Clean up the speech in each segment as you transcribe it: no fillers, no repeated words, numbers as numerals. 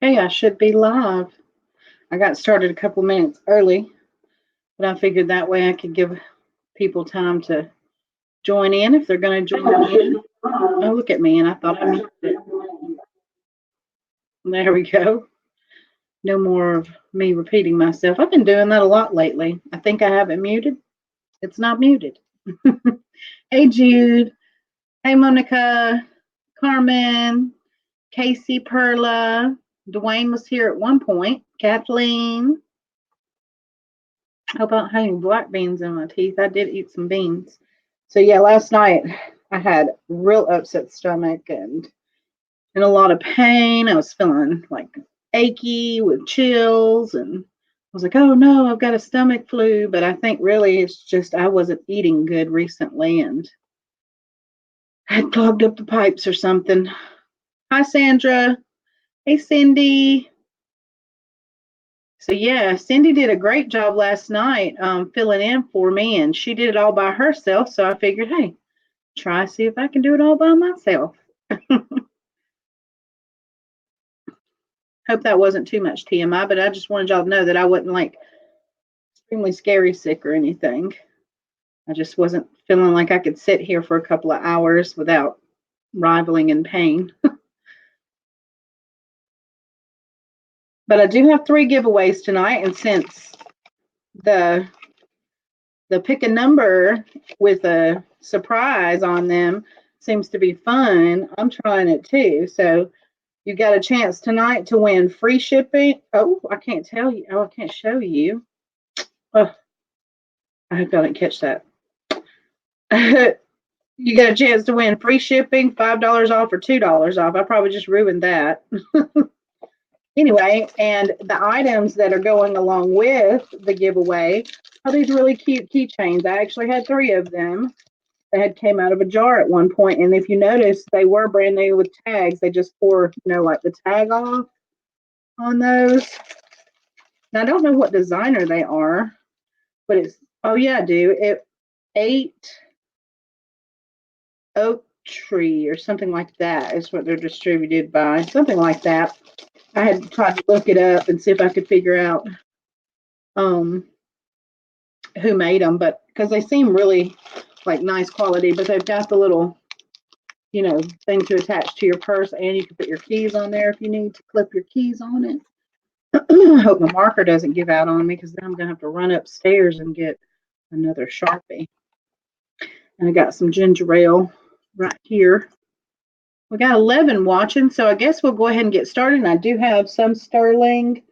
Okay, I should be live. I got started a couple minutes early, but I figured that way I could give people time to join in if they're going to join in. Oh, look at me, and I thought I muted it. There we go. No more of me repeating myself. I've been doing that a lot lately. I think I have it muted. It's not muted. Hey, Jude. Hey, Monica. Carmen. Casey Perla. Dwayne was here at one point. Kathleen. How about having black beans in my teeth? I did eat some beans. So yeah, last night I had real upset stomach and in a lot of pain. I was feeling like achy with chills and I was like, oh no, I've got a stomach flu. But I think really it's just I wasn't eating good recently and I had clogged up the pipes or something. Hi Sandra. Hey Cindy. So yeah, Cindy did a great job last night filling in for me, and she did it all by herself. So I figured, hey, try see if I can do it all by myself. Hope that wasn't too much TMI, but I just wanted y'all to know that I wasn't like extremely scary sick or anything. I just wasn't feeling like I could sit here for a couple of hours without rivaling in pain. But I do have 3 giveaways tonight, and since the pick a number with a surprise on them seems to be fun, I'm trying it too. So you got a chance tonight to win free shipping. Oh, I can't tell you. Oh, I can't show you. Oh, I hope I didn't catch that. You got a chance to win free shipping, $5 off or $2 off. I probably just ruined that. Anyway, and the items that are going along with the giveaway are these really cute keychains. I actually had 3 of them. They had came out of a jar at one point, and if you notice, they were brand new with tags. They just pour, like the tag off on those. Now I don't know what designer they are, but it's oh yeah, I do. It 8 Oak Tree or something like that is what they're distributed by. Something like that. I had tried to look it up and see if I could figure out um who made them, but because they seem really like nice quality, but they've got the little thing to attach to your purse, and you can put your keys on there if you need to clip your keys on it. I hope my marker doesn't give out on me because then I'm gonna have to run upstairs and get another Sharpie. And I got some ginger ale right here. We got 11 watching, so I guess we'll go ahead and get started. And I do have some sterling,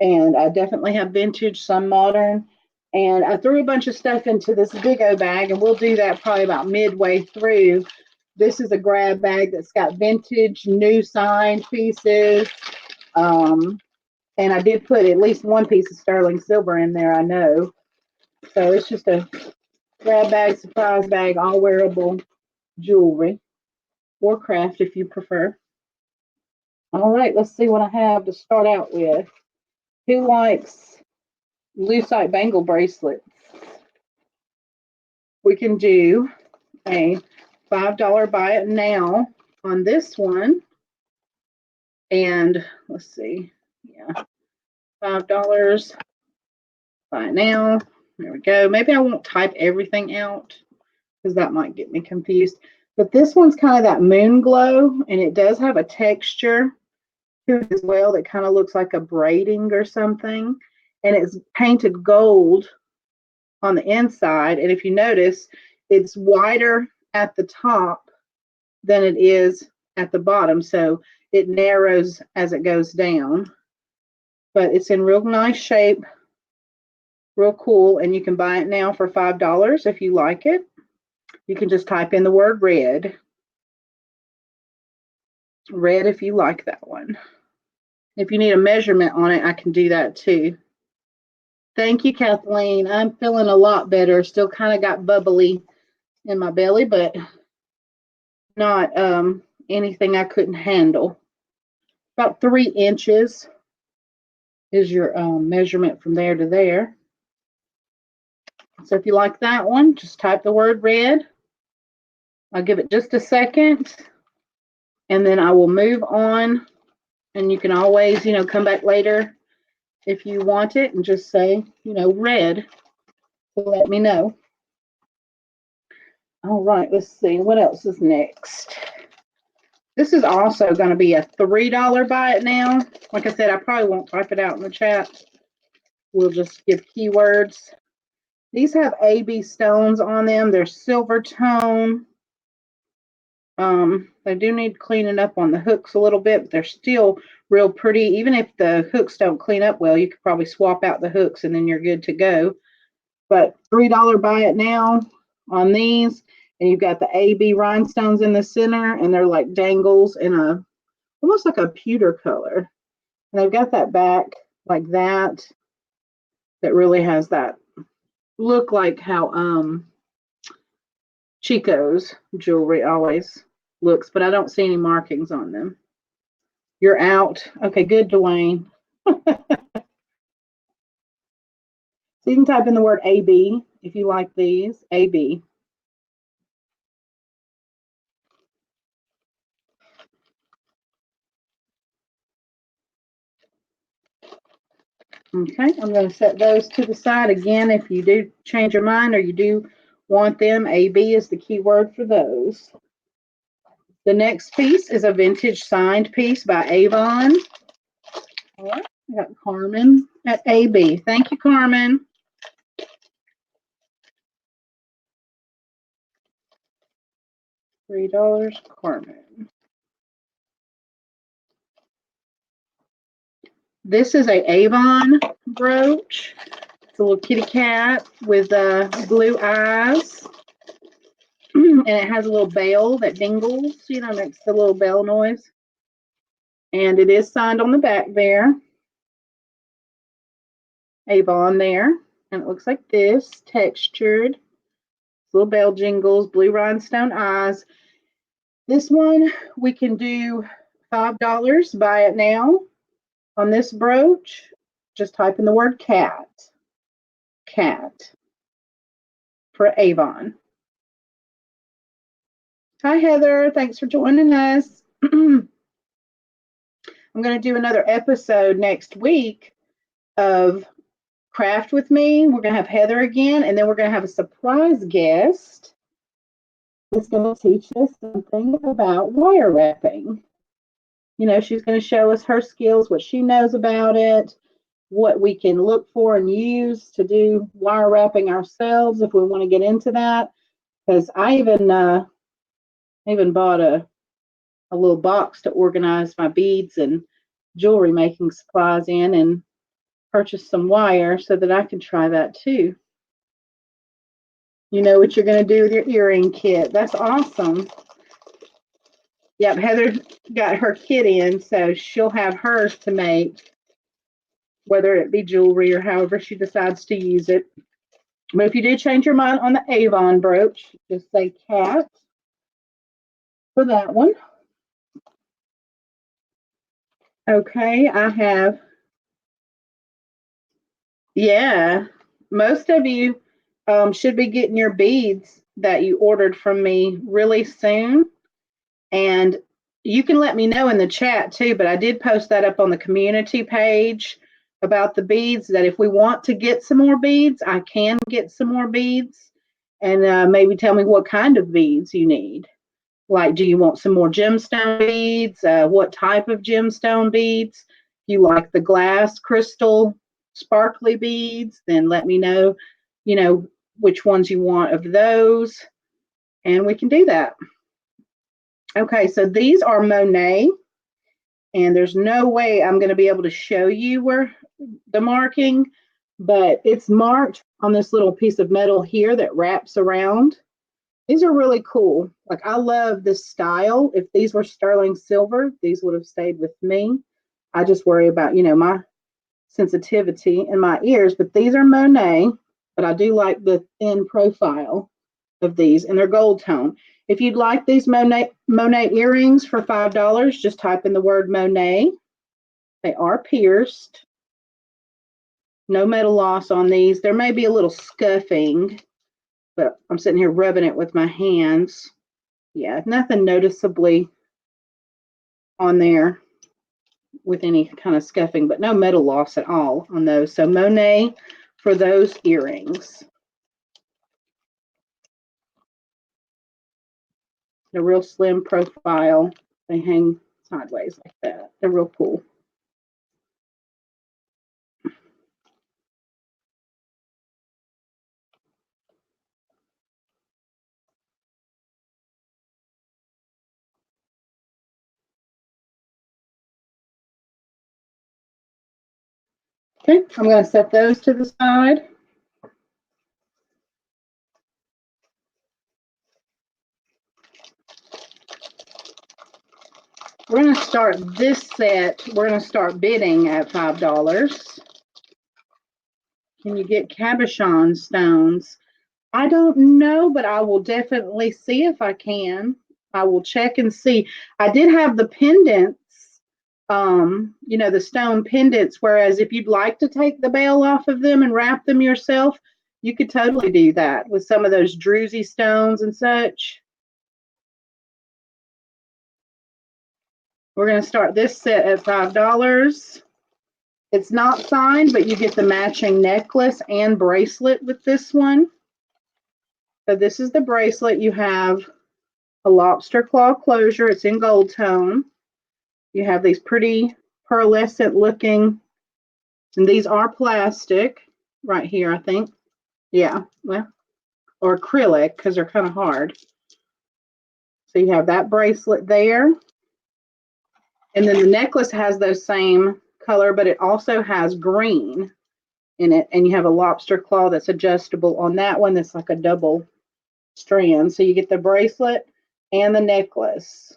and I definitely have vintage, some modern. And I threw a bunch of stuff into this big O bag, and we'll do that probably about midway through. This is a grab bag that's got vintage, new signed pieces. And I did put at least one piece of sterling silver in there, I know. So it's just a grab bag, surprise bag, all wearable jewelry or craft if you prefer. All right, let's see what I have to start out with. Who likes lucite bangle bracelets? We can do a $5 buy it now on this one. And let's see. Yeah, $5 buy now. There we go. Maybe I won't type everything out because that might get me confused. But this one's kind of that moon glow, and it does have a texture to it as well that kind of looks like a braiding or something. And it's painted gold on the inside. And if you notice, it's wider at the top than it is at the bottom. So it narrows as it goes down. But it's in real nice shape, real cool. And you can buy it now for $5 if you like it. You can just type in the word red. Red if you like that one. If you need a measurement on it, I can do that too. Thank you, Kathleen. I'm feeling a lot better. Still kind of got bubbly in my belly, but not anything I couldn't handle. About 3 inches is your measurement from there to there. So if you like that one, just type the word red. I'll give it just a second, and then I will move on And you can always, come back later if you want it and just say, red to let me know. All right, let's see. What else is next? This is also going to be a $3 buy it now. Like I said, I probably won't type it out in the chat. We'll just give keywords. These have AB stones on them. They're silver tone. They do need cleaning up on the hooks a little bit, but they're still real pretty. Even if the hooks don't clean up well, you could probably swap out the hooks and then you're good to go. But $3 buy it now on these. And you've got the AB rhinestones in the center, and they're like dangles in almost like a pewter color. And they've got that back like that really has that look like how Chico's jewelry always looks, but I don't see any markings on them. You're out. Okay, good, Dwayne. So you can type in the word AB if you like these. AB. Okay, I'm going to set those to the side. Again, if you do change your mind or you do want them, AB is the keyword for those. The next piece is a vintage signed piece by Avon. All right, I got Carmen at AB. Thank you, Carmen. $3, Carmen. This is a Avon brooch. It's a little kitty cat with blue eyes. And it has a little bell that dingles, makes the little bell noise. And it is signed on the back there. Avon there. And it looks like this, textured. Little bell jingles, blue rhinestone eyes. This one, we can do $5. Buy it now. On this brooch, just type in the word cat. Cat. For Avon. Hi, Heather. Thanks for joining us. I'm going to do another episode next week of Craft with Me. We're going to have Heather again, and then we're going to have a surprise guest that's going to teach us something about wire wrapping. She's going to show us her skills, what she knows about it, what we can look for and use to do wire wrapping ourselves if we want to get into that. Because I even bought a little box to organize my beads and jewelry making supplies in, and purchased some wire so that I can try that too. You know what you're going to do with your earring kit. That's awesome. Yep, Heather got her kit in, so she'll have hers to make, whether it be jewelry or however she decides to use it. But if you do change your mind on the Avon brooch, just say cat for that one. Okay, I have, yeah, most of you should be getting your beads that you ordered from me really soon. And you can let me know in the chat too, but I did post that up on the community page about the beads, that if we want to get some more beads, I can get some more beads. And maybe tell me what kind of beads you need. Like, do you want some more gemstone beads? What type of gemstone beads? If you like the glass, crystal, sparkly beads, then let me know, which ones you want of those, and we can do that. Okay, so these are Monet, and there's no way I'm going to be able to show you where the marking, but it's marked on this little piece of metal here that wraps around. These are really cool. Like, I love this style. If these were sterling silver, these would have stayed with me. I just worry about, my sensitivity in my ears, but these are Monet, but I do like the thin profile of these, and they're gold tone. If you'd like these Monet earrings for $5, just type in the word Monet. They are pierced. No metal loss on these. There may be a little scuffing, but I'm sitting here rubbing it with my hands. Yeah, nothing noticeably on there. with any kind of scuffing, but no metal loss at all on those. So Monet for those earrings. They're real slim profile. They hang sideways like that. They're real cool. Okay, I'm going to set those to the side. We're going to start this set. We're going to start bidding at $5. Can you get cabochon stones? I don't know, but I will definitely see if I can. I will check and see. I did have the pendants, you know, the stone pendants, whereas if you'd like to take the bail off of them and wrap them yourself, you could totally do that with some of those druzy stones and such. We're going to start this set at $5. It's not signed, but you get the matching necklace and bracelet with this one. So this is the bracelet. You have a lobster claw closure. It's in gold tone. You have these pretty pearlescent looking, and these are plastic right here, I think. Yeah, well, or acrylic because they're kind of hard. So you have that bracelet there. And then the necklace has those same color, but it also has green in it. And you have a lobster claw that's adjustable on that one. That's like a double strand. So you get the bracelet and the necklace.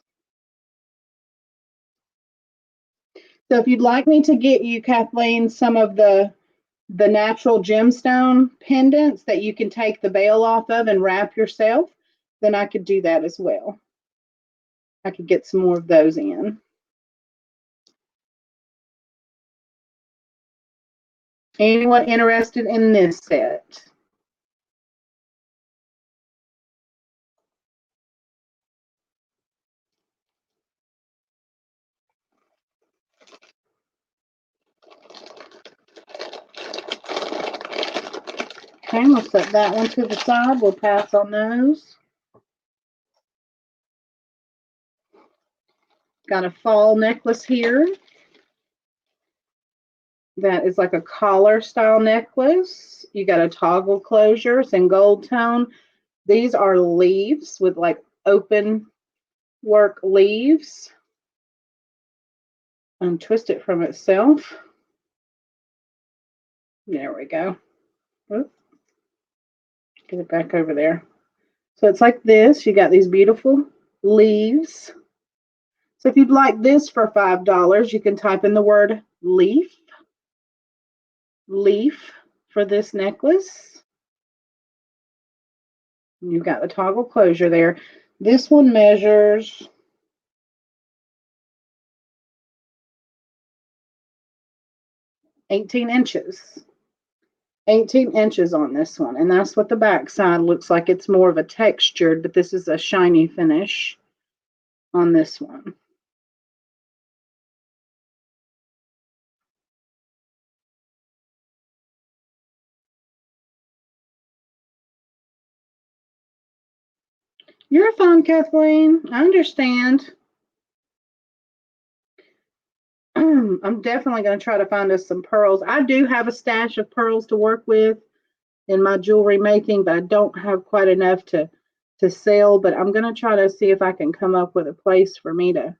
So if you'd like me to get you, Kathleen, some of the natural gemstone pendants that you can take the bail off of and wrap yourself, then I could do that as well. I could get some more of those in. Anyone interested in this set? Okay, we'll set that one to the side. We'll pass on those. Got a fall necklace here. That is like a collar style necklace. You got a toggle closure. It's in gold tone. These are leaves with like open work leaves. Untwist it from itself. There we go. Oops. Get it back over there. So it's like this. You got these beautiful leaves. So if you'd like this for $5, you can type in the word leaf. Leaf for this necklace. You've got the toggle closure there. This one measures 18 inches. 18 inches on this one, and that's what the back side looks like. It's more of a textured, but this is a shiny finish on this one. You're fine, Kathleen. I understand. I'm definitely going to try to find us some pearls. I do have a stash of pearls to work with in my jewelry making, but I don't have quite enough to sell. But I'm going to try to see if I can come up with a place for me to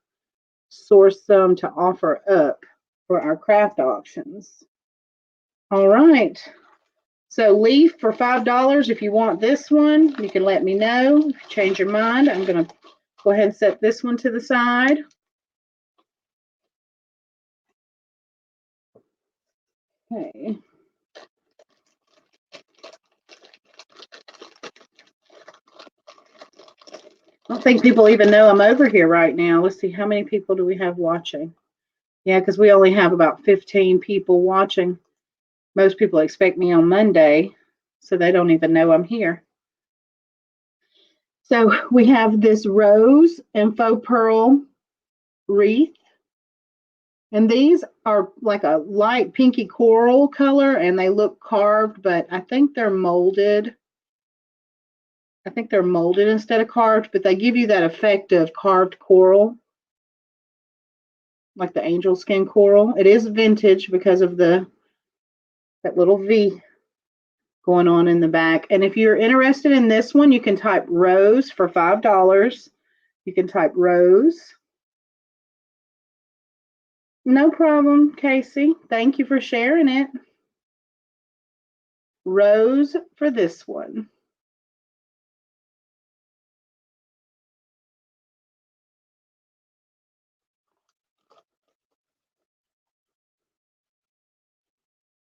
source some to offer up for our craft auctions. All right. So leaf for $5. If you want this one, you can let me know. If you change your mind, I'm going to go ahead and set this one to the side. Okay. I don't think people even know I'm over here right now. Let's see, how many people do we have watching? Yeah, because we only have about 15 people watching. Most people expect me on Monday, so they don't even know I'm here. So we have this rose and faux pearl wreath. And these are like a light pinky coral color and they look carved, but I think they're molded. I think they're molded instead of carved, but they give you that effect of carved coral, like the angel skin coral. It is vintage because of that little V going on in the back. And if you're interested in this one, you can type rose for $5. You can type rose. No problem, Casey. Thank you for sharing it. Rose for this one.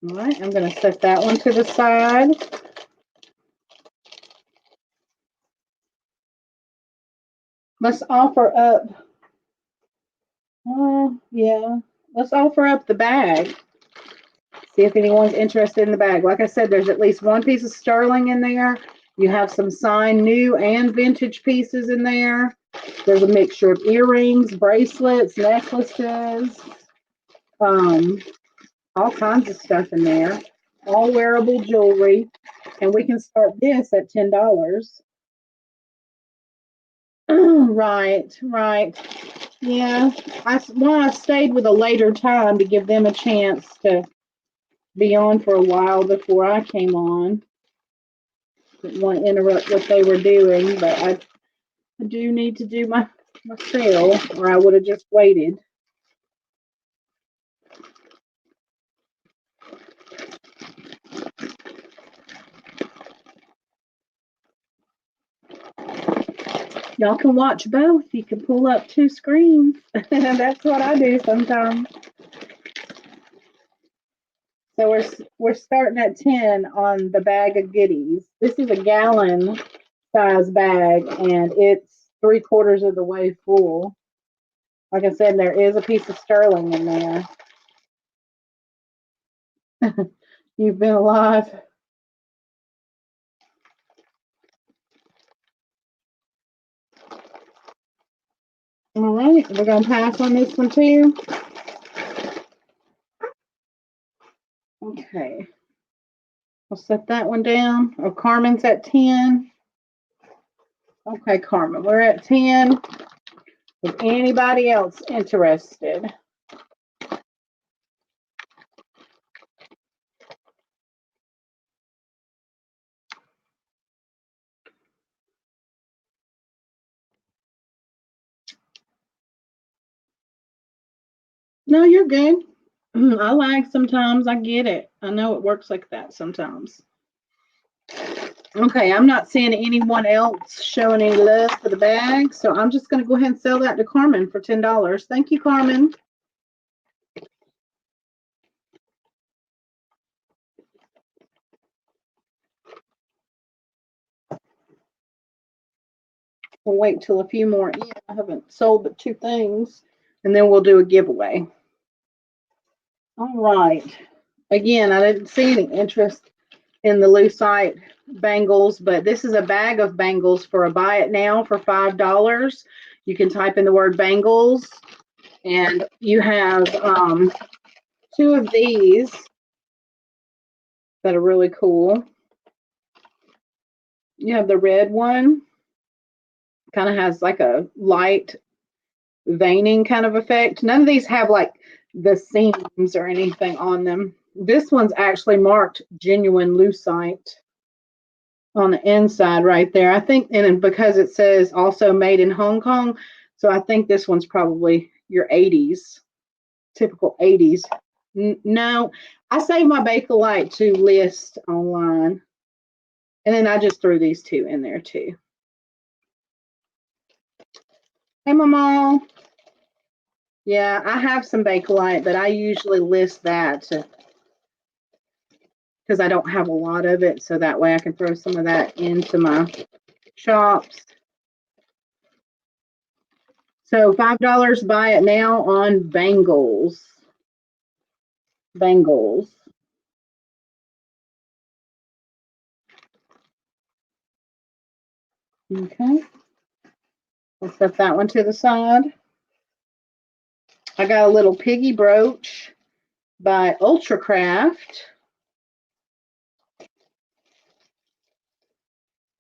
All right, I'm going to set that one to the side. Let's offer up, yeah, let's offer up the bag. See if anyone's interested in the bag. Like I said, there's at least one piece of sterling in there. You have some signed new and vintage pieces in there. There's a mixture of earrings, bracelets, necklaces, all kinds of stuff in there. All wearable jewelry. And we can start this at $10. Right, right. Yeah, I stayed with a later time to give them a chance to be on for a while before I came on. Didn't want to interrupt what they were doing, but I do need to do my sale, or I would have just waited. Y'all can watch both. You can pull up two screens. That's what I do sometimes. So we're starting at 10 on the bag of goodies. This is a gallon size bag, and it's 3/4 of the way full. Like I said, there is a piece of sterling in there. You've been alive. All right, we're gonna pass on this one too. Okay, we'll set that one down. Oh, Carmen's at 10. Okay, Carmen, we're at 10. Is anybody else interested? No, you're good. I lag sometimes. I get it. I know it works like that sometimes. Okay, I'm not seeing anyone else showing any love for the bag, so I'm just going to go ahead and sell that to Carmen for $10. Thank you, Carmen. We'll wait till a few more in. I haven't sold but 2 things, and then we'll do a giveaway. All right. Again, I didn't see any interest in the lucite bangles, but this is a bag of bangles for a buy it now for $5. You can type in the word bangles, and you have 2 of these that are really cool. You have the red one, kind of has like a light veining kind of effect. None of these have like the seams or anything on them. This one's actually marked genuine lucite on the inside right there. I think, and because it says also made in Hong Kong, so I think this one's probably your 80s, typical 80s. No, I saved my Bakelite to list online. And then I just threw these 2 in there too. Hey, Mama. Yeah, I have some Bakelite, but I usually list that because I don't have a lot of it. So that way I can throw some of that into my shops. So $5, buy it now on bangles. Bangles. Okay. We'll set that one to the side. I got a little piggy brooch by Ultra Craft.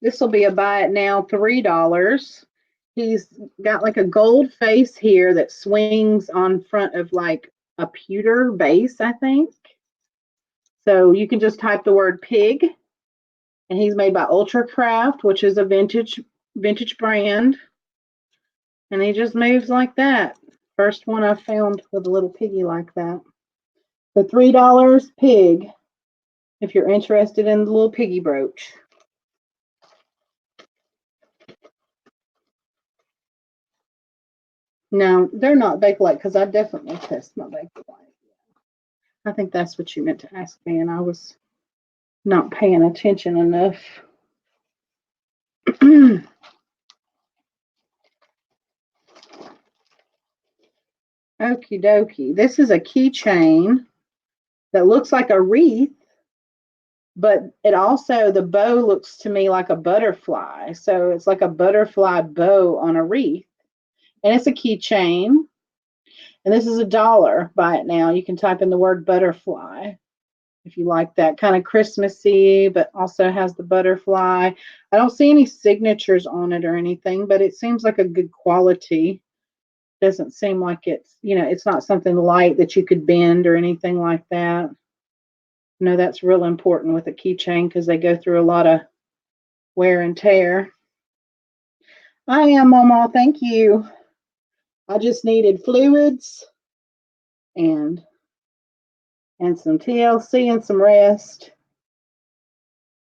This will be a buy it now $3. He's got like a gold face here that swings on front of like a pewter base, I think. So you can just type the word pig, and he's made by Ultra Craft, which is a vintage brand. And he just moves like that. First one I found with a little piggy like that. For $3, pig, if you're interested in the little piggy brooch. No, they're not Bakelite because I definitely test my Bakelite. I think that's what you meant to ask me, and I was not paying attention enough. Okie dokie. This is a keychain that looks like a wreath, but it also, the bow looks to me like a butterfly. So it's like a butterfly bow on a wreath. And it's a keychain. And this is $1. Buy it now. You can type in the word butterfly if you like that. Kind of Christmassy, but also has the butterfly. I don't see any signatures on it or anything, but it seems like a good quality. Doesn't seem like it's, it's not something light that you could bend or anything like that. No, that's real important with a keychain because they go through a lot of wear and tear. I am, Mama. Thank you. I just needed fluids and some TLC and some rest.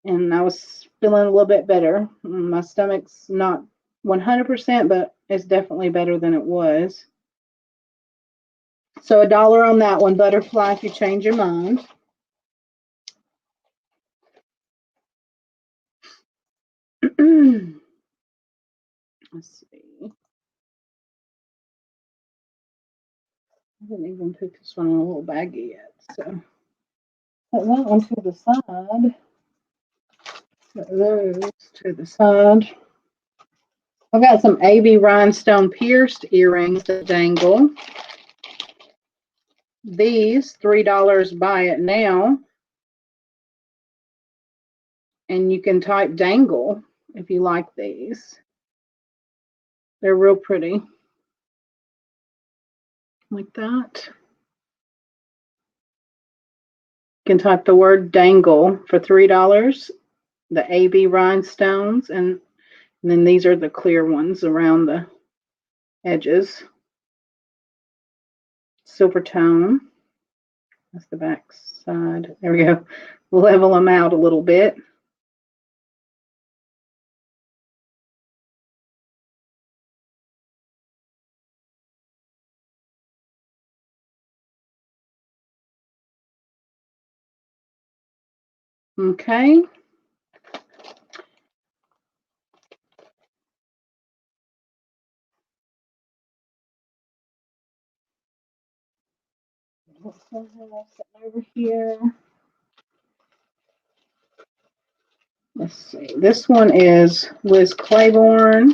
And I was feeling a little bit better. My stomach's not 100%, but it's definitely better than it was. So $1 on that one, butterfly, if you change your mind. Let's see. I didn't even put this one in a little baggie yet. So put that one to the side. Put those to the side. I've got some AB rhinestone pierced earrings that dangle. These, $3, buy it now. And you can type dangle if you like these. They're real pretty. Like that. You can type the word dangle for $3. The AB rhinestones, and then these are the clear ones around the edges. Silver tone. That's the back side. There we go. Level them out a little bit. Okay. Over here. Let's see. This one is Liz Claiborne.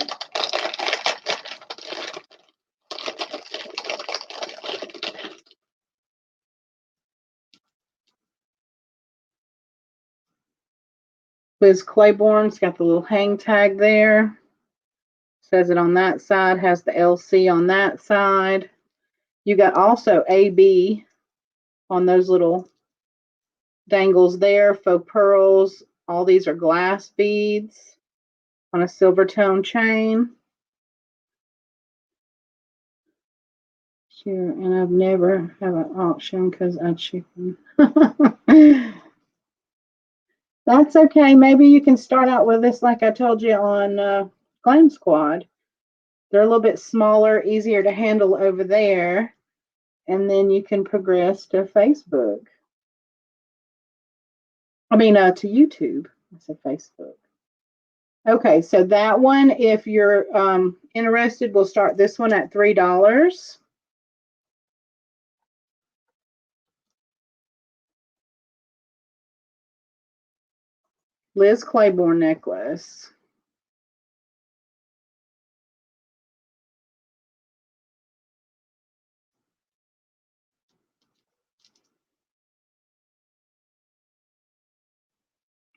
Liz Claiborne's got the little hang tag there. Says it on that side, has the LC on that side. You got also AB on those little dangles there, faux pearls. All these are glass beads on a silver tone chain. Sure, and I've never have an auction because I chicken. That's okay. Maybe you can start out with this like I told you on Glam Squad. They're a little bit smaller, easier to handle over there. And then you can progress to Facebook. I mean, to YouTube. I said Facebook. Okay, so that one, if you're interested, we'll start this one at $3. Liz Claiborne necklace.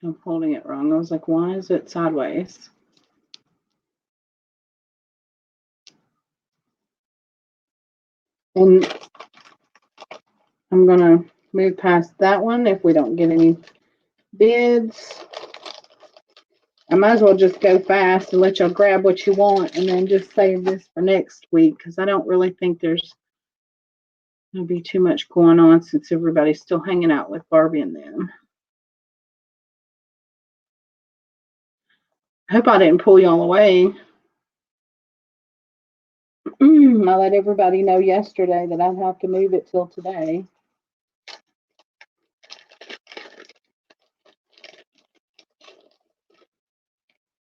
I'm holding it wrong. I was like, why is it sideways? And I'm going to move past that one if we don't get any bids. I might as well just go fast and let y'all grab what you want and then just save this for next week because I don't really think there's going to be too much going on since everybody's still hanging out with Barbie and them. I hope I didn't pull y'all away. I let everybody know yesterday that I'd have to move it till today.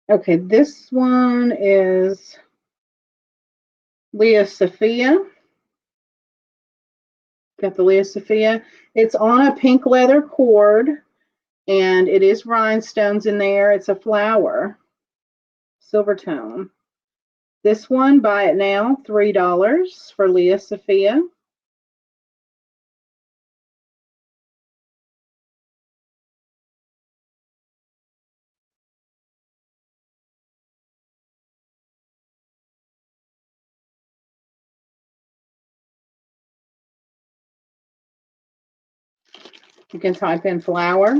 Okay, this one is Leah Sophia. Got the Leah Sophia. It's on a pink leather cord, and it is rhinestones in there. It's a flower, silver tone. This one, buy it now, $3 for Leah Sophia. You can type in flower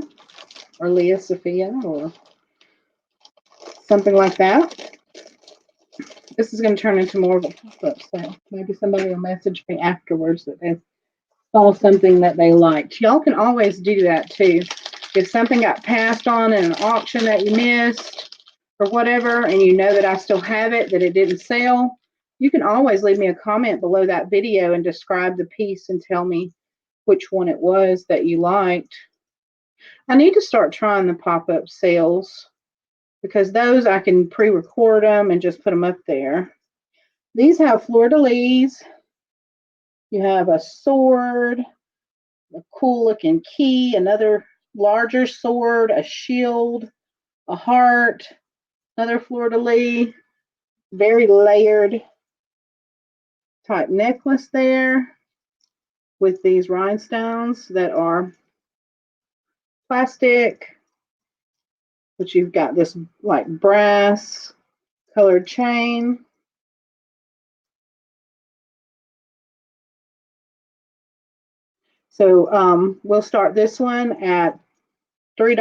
or Leah Sophia or something like that. This is going to turn into more of a pop-up sale. Maybe somebody will message me afterwards that they saw something that they liked. Y'all can always do that too. If something got passed on in an auction that you missed or whatever, and you know that I still have it, that it didn't sell, you can always leave me a comment below that video and describe the piece and tell me which one it was that you liked. I need to start trying the pop-up sales because those I can pre-record them and just put them up there. These have fleur-de-lis. You have a sword, a cool looking key, another larger sword, a shield, a heart, another fleur-de-lis, very layered type necklace there with these rhinestones that are plastic, but you've got this like brass colored chain. So we'll start this one at $3.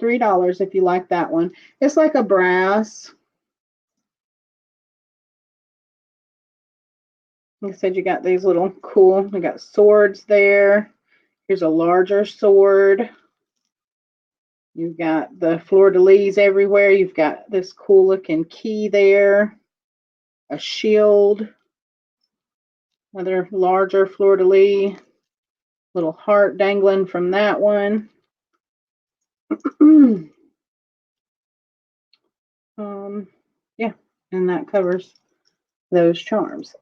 $3 if you like that one. It's like a brass. Like I said, you got these little cool, you got swords there. Here's a larger sword. You've got the fleur-de-lis everywhere. You've got this cool looking key there. A shield. Another larger fleur-de-lis. Little heart dangling from that one. Yeah, and that covers those charms.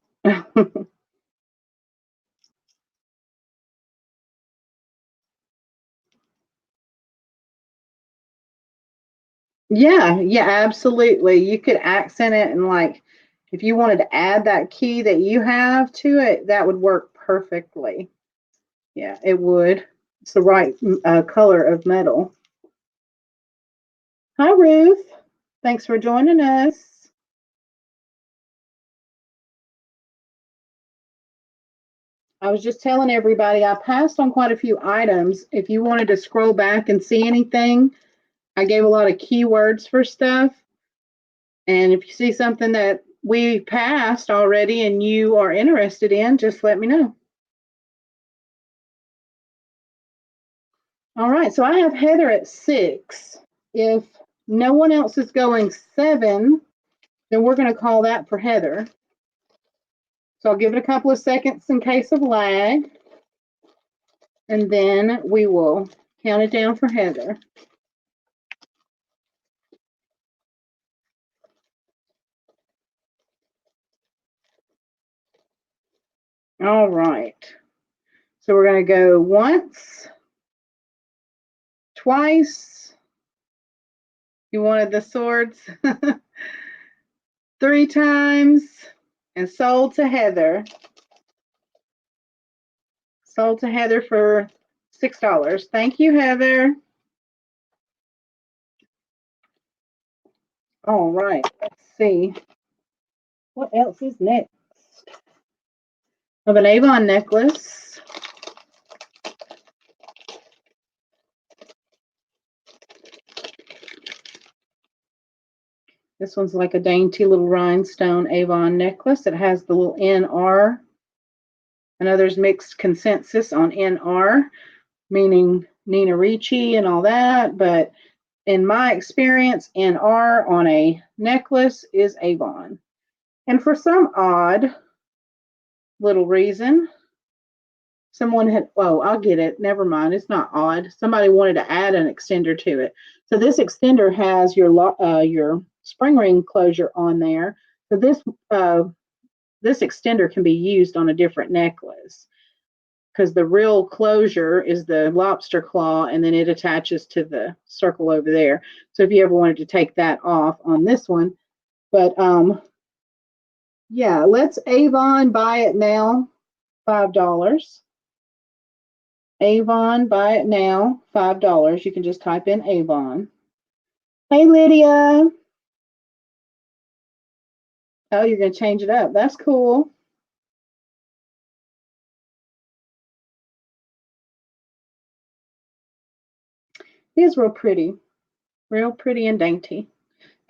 Yeah, absolutely. You could accent it and like if you wanted to add that key that you have to it, that would work perfectly. Yeah, it would. It's the right color of metal. Hi, Ruth. Thanks for joining us. I was just telling everybody I passed on quite a few items. If you wanted to scroll back and see anything, I gave a lot of keywords for stuff. And if you see something that we passed already and you are interested in, just let me know. All right, so I have Heather at 6. If no one else is going 7, then we're going to call that for Heather. So I'll give it a couple of seconds in case of lag, and then we will count it down for Heather. All right. So we're going to go once, twice. You wanted the swords 3 times, and sold to Heather. Sold to Heather for $6. Thank you, Heather. All right, let's see. What else is next? Of an Avon necklace. This one's like a dainty little rhinestone Avon necklace. It has the little NR. I know there's mixed consensus on NR, meaning Nina Ricci and all that, but in my experience, NR on a necklace is Avon. And for some odd little reason, someone had, oh, I'll get it. Never mind. It's not odd. Somebody wanted to add an extender to it. So this extender has your spring ring closure on there. So this extender can be used on a different necklace because the real closure is the lobster claw, and then it attaches to the circle over there. So if you ever wanted to take that off on this one, but yeah, let's Avon buy it now, $5. Avon, buy it now, $5. You can just type in Avon. Hey, Lydia. Oh, you're going to change it up. That's cool. It is real pretty and dainty.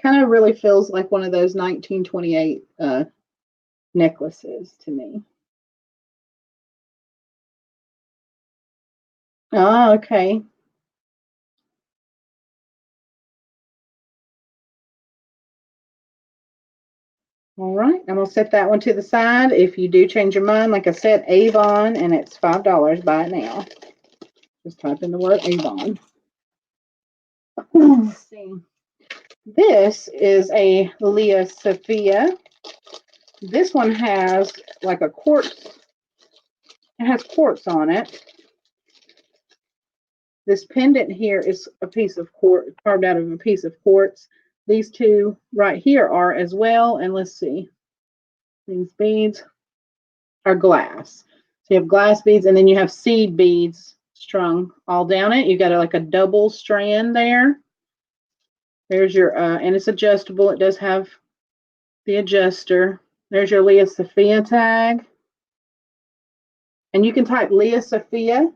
Kind of really feels like one of those 1928 necklaces to me. Oh, okay. All right, I'm going to set that one to the side. If you do change your mind, like I said, Avon, and it's $5. Buy it now. Just type in the word Avon. Let's see. This is a Leah Sophia. This one has like a quartz. It has quartz on it. This pendant here is a piece of quartz, carved out of a piece of quartz. These two right here are as well. And let's see. These beads are glass. So you have glass beads, and then you have seed beads strung all down it. You got like a double strand there. There's your, and it's adjustable. It does have the adjuster. There's your Leah Sophia tag. And you can type Leah Sophia,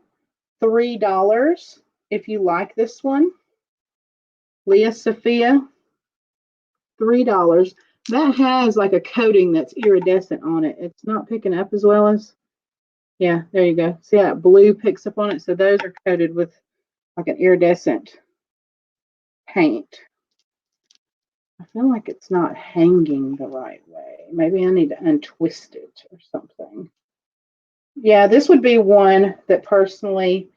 $3 if you like this one. Leah Sophia, $3. That has like a coating that's iridescent on it. It's not picking up as well as, yeah, there you go. See how that blue picks up on it? So those are coated with like an iridescent paint. I feel like it's not hanging the right way. Maybe I need to untwist it or something. Yeah, this would be one that personally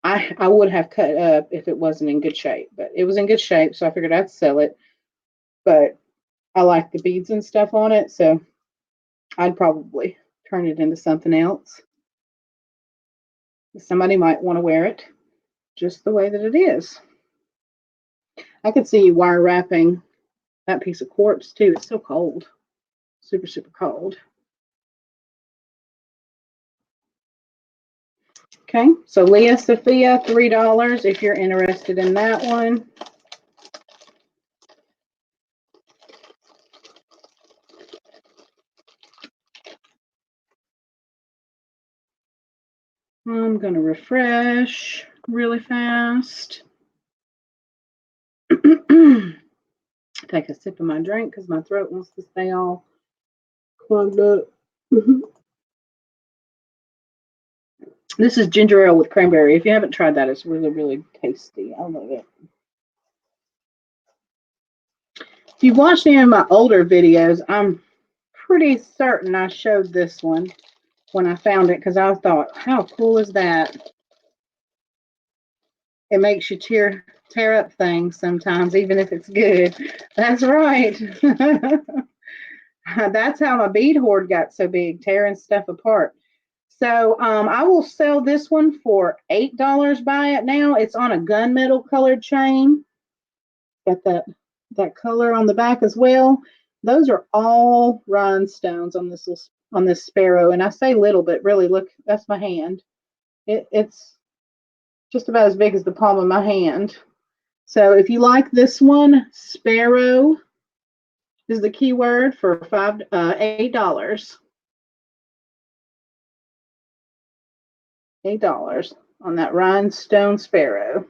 I would have cut up if it wasn't in good shape, but it was in good shape, so I figured I'd sell it. But I like the beads and stuff on it, so I'd probably turn it into something else. Somebody might want to wear it just the way that it is. I could see wire wrapping that piece of quartz too. It's so cold. Super, super cold. Okay, so Leah Sophia, $3 if you're interested in that one. I'm going to refresh really fast. Take a sip of my drink because my throat wants to stay all clogged up. This is ginger ale with cranberry. If you haven't tried that, it's really, really tasty. I love it. If you've watched any of my older videos, I'm pretty certain I showed this one when I found it because I thought, how cool is that? It makes you tear up things sometimes, even if it's good. That's right. That's how my bead hoard got so big, tearing stuff apart. So I will sell this one for $8. Buy it now. It's on a gunmetal colored chain. Got that color on the back as well. Those are all rhinestones on this sparrow, and I say little, but really look, that's my hand. It's just about as big as the palm of my hand. So if you like this one, Sparrow is the keyword for $8. $8 on that rhinestone sparrow.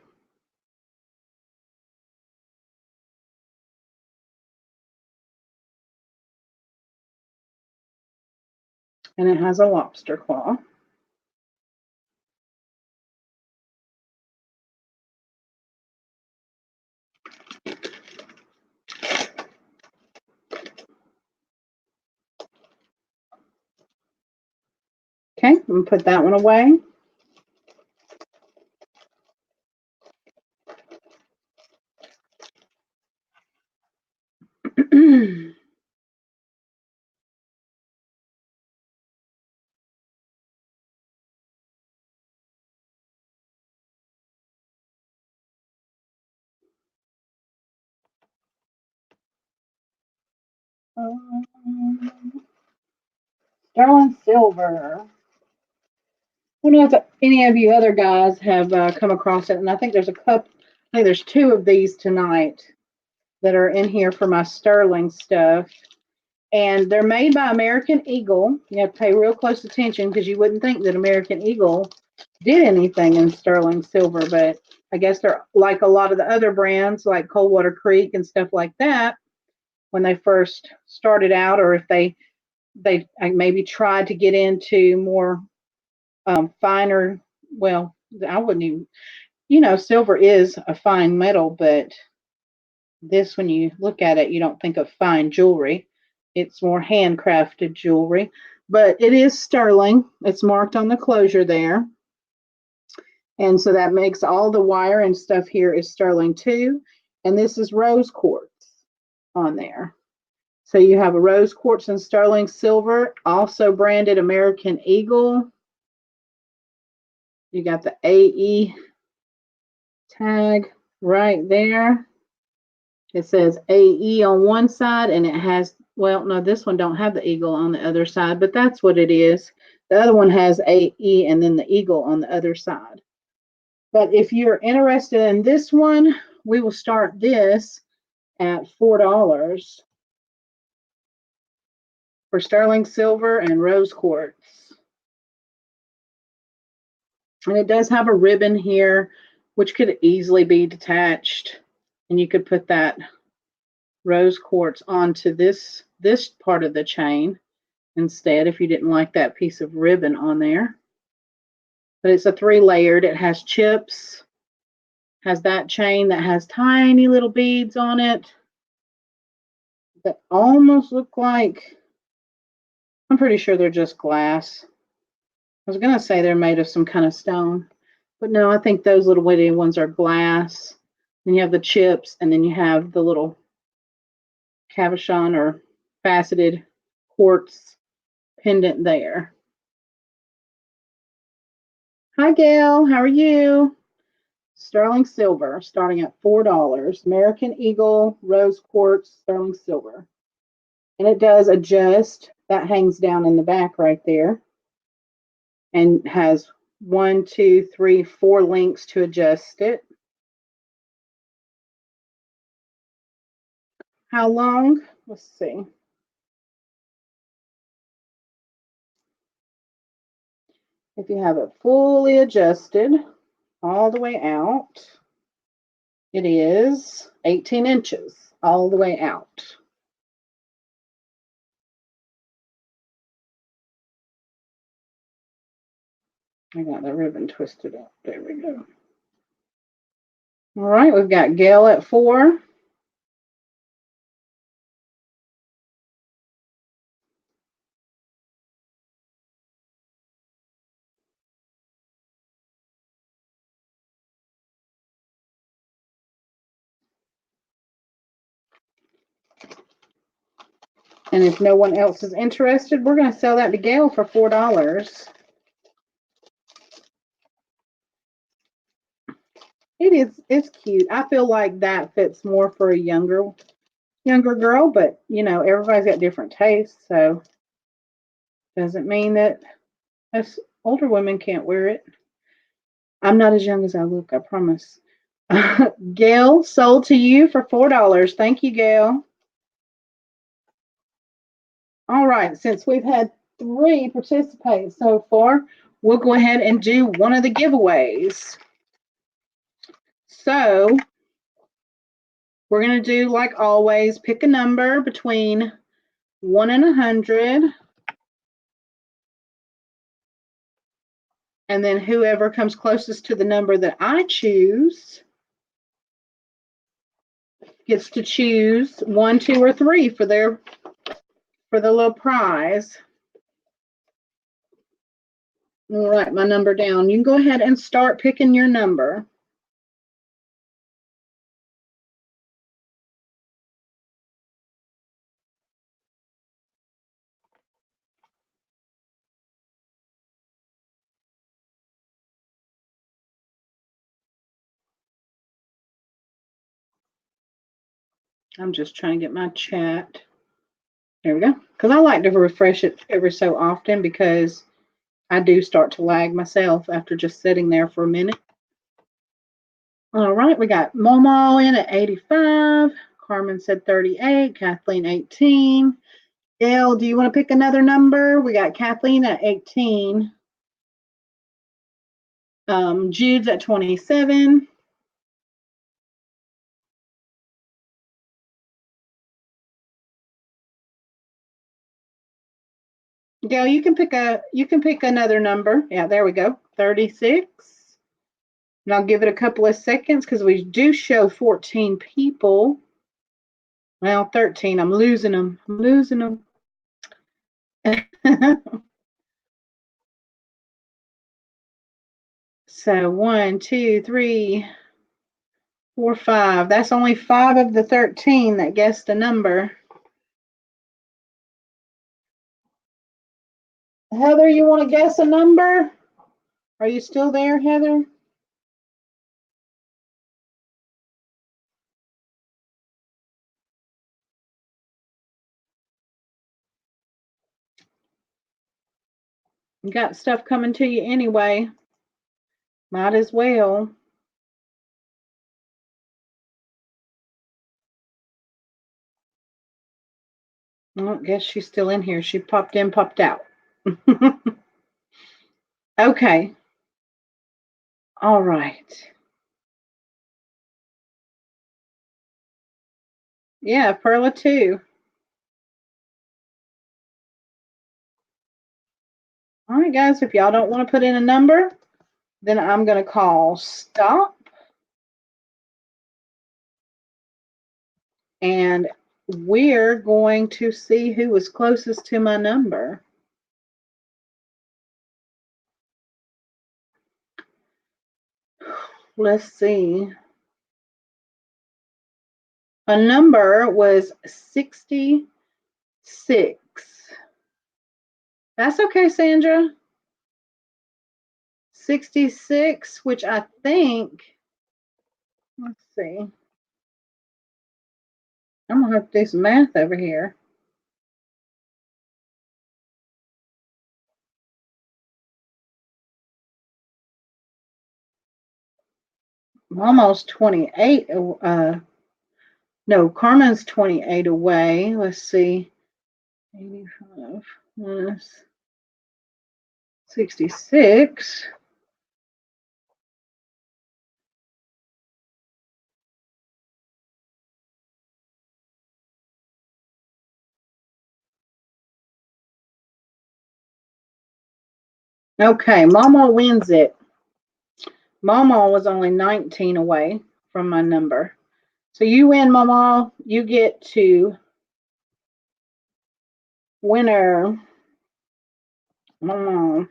And it has a lobster claw. Okay, I'm going to put that one away. Sterling silver. I don't know if any of you other guys have come across it, and I think there's a couple. I think there's two of these tonight that are in here for my sterling stuff. And they're made by American Eagle. You have to pay real close attention because you wouldn't think that American Eagle did anything in sterling silver, but I guess they're like a lot of the other brands like Coldwater Creek and stuff like that when they first started out, or if they maybe tried to get into more finer. Well, I wouldn't even. Silver is a fine metal, but this, when you look at it, you don't think of fine jewelry. It's more handcrafted jewelry, but it is sterling. It's marked on the closure there. And so that makes all the wire and stuff here is sterling too. And this is rose quartz on there. So you have a rose quartz and sterling silver, also branded American Eagle. You got the AE tag right there. It says AE on one side, and it has, well, no, this one don't have the eagle on the other side, but that's what it is. The other one has AE and then the eagle on the other side. But if you're interested in this one, we will start this at $4 for sterling silver and rose quartz. And it does have a ribbon here, which could easily be detached. And you could put that rose quartz onto this part of the chain instead if you didn't like that piece of ribbon on there. But it's a 3-layered. It has chips, has that chain that has tiny little beads on it that almost look like, I'm pretty sure they're just glass. I was going to say they're made of some kind of stone, but no, I think those little bitty ones are glass. Then you have the chips, and then you have the little cabochon or faceted quartz pendant there. Hi, Gail. How are you? Sterling silver, starting at $4. American Eagle rose quartz sterling silver. And it does adjust. That hangs down in the back right there. And has 1, 2, 3, 4 links to adjust it. How long? Let's see. If you have it fully adjusted all the way out, it is 18 inches all the way out. I got the ribbon twisted up. There we go. All right, we've got Gail at 4. And if no one else is interested, we're going to sell that to Gail for $4. It's cute. I feel like that fits more for a younger girl, but everybody's got different tastes, so doesn't mean that us older women can't wear it. I'm not as young as I look, I promise. Gail, sold to you for $4. Thank you, Gail. All right, since we've had 3 participate so far, we'll go ahead and do one of the giveaways. So we're going to do, like always, pick a number between 1 and 100. And then whoever comes closest to the number that I choose gets to choose 1, 2, or 3 for the little prize. I'll write my number down. You can go ahead and start picking your number. I'm just trying to get my chat. There we go. Because I like to refresh it every so often because I do start to lag myself after just sitting there for a minute. All right, we got Momo in at 85. Carmen said 38. Kathleen 18. Gail, do you want to pick another number? We got Kathleen at 18. Jude's at 27. Gail, you can pick another number. Yeah, there we go. 36. And I'll give it a couple of seconds because we do show 14 people. Well, 13. I'm losing them. So 1, 2, 3, 4, 5. That's only 5 of the 13 that guessed a number. Heather, you want to guess a number? Are you still there, Heather? You got stuff coming to you anyway. Might as well. Well, I guess she's still in here. She popped in, popped out. Okay. All right. Yeah, Perla too. All right, guys, if y'all don't want to put in a number, then I'm going to call stop. And we're going to see who was closest to my number. Let's see. A number was 66. That's okay, Sandra. 66, which I think, let's see. I'm going to have to do some math over here. I'm almost 28. No, Carmen's 28 away. Let's see. 85 minus 66. Okay, Mama wins it. Mama was only 19 away from my number. So you win, Mama. You get to winner. Mama.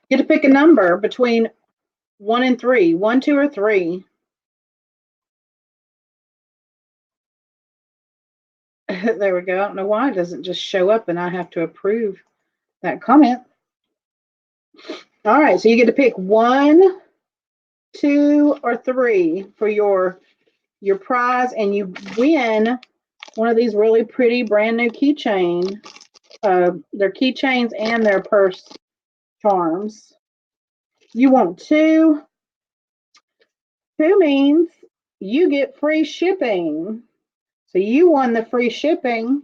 Get to pick a number between 1 and 3. 1, 2, or 3. There we go. I don't know why it doesn't just show up and I have to approve that comment. All right, so you get to pick 1, 2, or 3 for your prize, and you win one of these really pretty brand new keychain. Their keychains and their purse charms. You want 2 2 means you get free shipping. So you won the free shipping.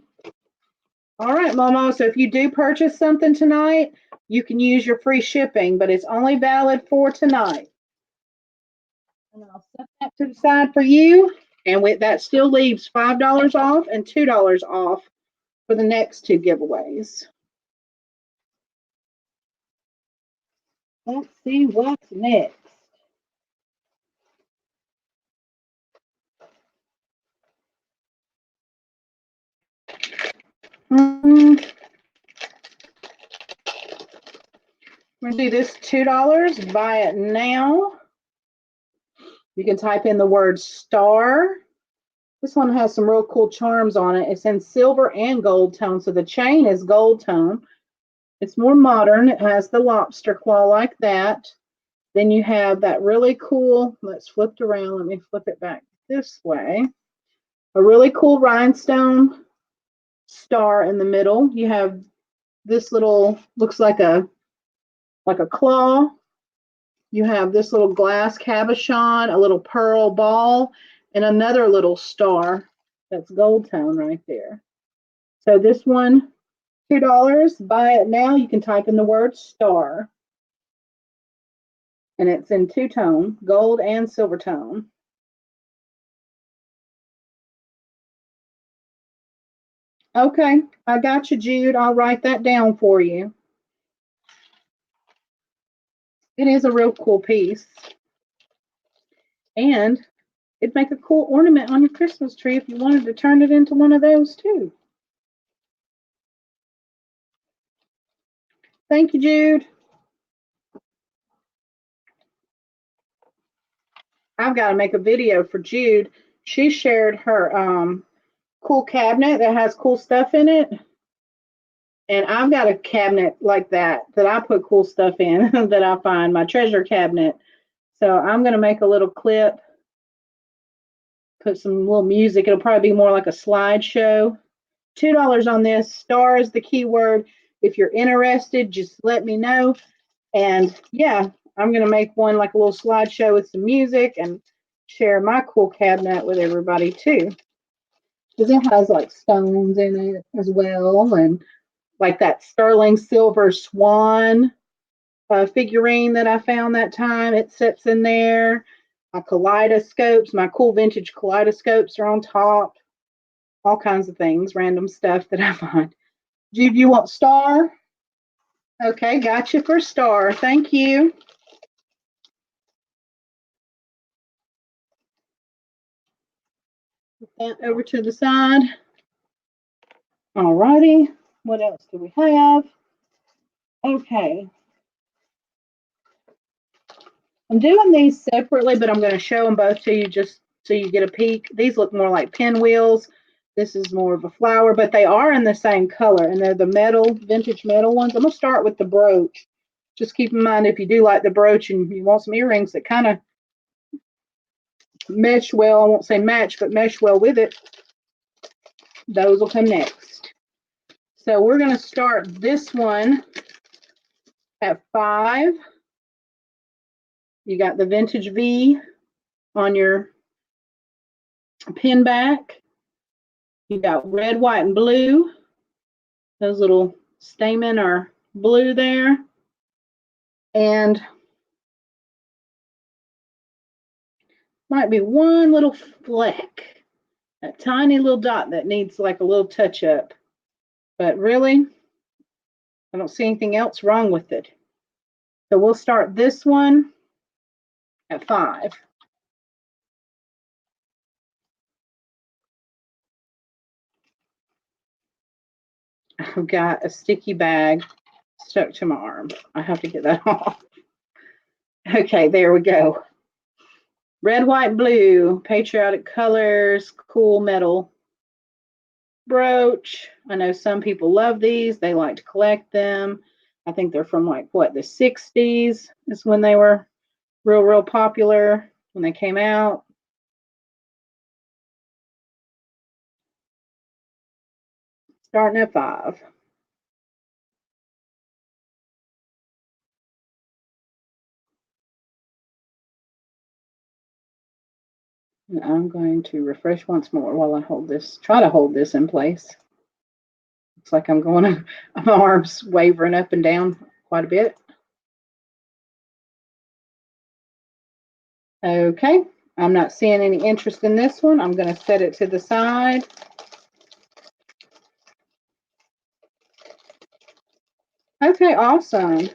All right, Momo. So if you do purchase something tonight, you can use your free shipping, but it's only valid for tonight. And I'll set that to the side for you. And with that still leaves $5 off and $2 off for the next 2 giveaways. Let's see what's next. We're going to do this $2. Buy it now. You can type in the word star. This one has some real cool charms on it. It's in silver and gold tone. So the chain is gold tone. It's more modern. It has the lobster claw like that. Then you have that really cool, let's flip it around. Let me flip it back this way. A really cool rhinestone star in the middle. You have this little, looks like a claw. You have this little glass cabochon, a little pearl ball, and another little star that's gold tone right there. So this one, $2. Buy it now. You can type in the word star. And it's in 2-tone, gold and silver tone. Okay, I got you, Jude. I'll write that down for you. It is a real cool piece. And it'd make a cool ornament on your Christmas tree if you wanted to turn it into one of those too. Thank you, Jude. I've got to make a video for Jude. She shared her cool cabinet that has cool stuff in it. And I've got a cabinet like that I put cool stuff in that I find, my treasure cabinet. So I'm going to make a little clip, put some little music. It'll probably be more like a slideshow. $2 on this. Star is the keyword. If you're interested, just let me know. And yeah, I'm going to make one like a little slideshow with some music and share my cool cabinet with everybody too. Because it has like stones in it as well. And like that sterling silver swan figurine that I found that time. It sits in there. My kaleidoscopes, my cool vintage kaleidoscopes are on top. All kinds of things, random stuff that I find. Jude, you want star? Okay, got you for star. Thank you. Put that over to the side. All righty. What else do we have? Okay. I'm doing these separately, but I'm going to show them both to you just so you get a peek. These look more like pinwheels. This is more of a flower, but they are in the same color, and they're the metal, vintage metal ones. I'm going to start with the brooch. Just keep in mind, if you do like the brooch and you want some earrings that kind of mesh well, I won't say match, but mesh well with it, those will come next. So we're going to start this one at 5. You got the vintage V on your pin back. You got red, white, and blue. Those little stamen are blue there. And might be one little fleck, a tiny little dot that needs like a little touch up. But really, I don't see anything else wrong with it. So we'll start this one at 5. I've got a sticky bag stuck to my arm. I have to get that off. Okay, there we go. Red, white, blue, patriotic colors, cool metal brooch. I know some people love these. They like to collect them. I think they're from like what, the 60s is when they were real popular when they came out. Starting at 5. And I'm going to refresh once more while I hold this, try to hold this in place. Looks like I'm going to, my arms wavering up and down quite a bit. Okay, I'm not seeing any interest in this one. I'm going to set it to the side. Okay, awesome.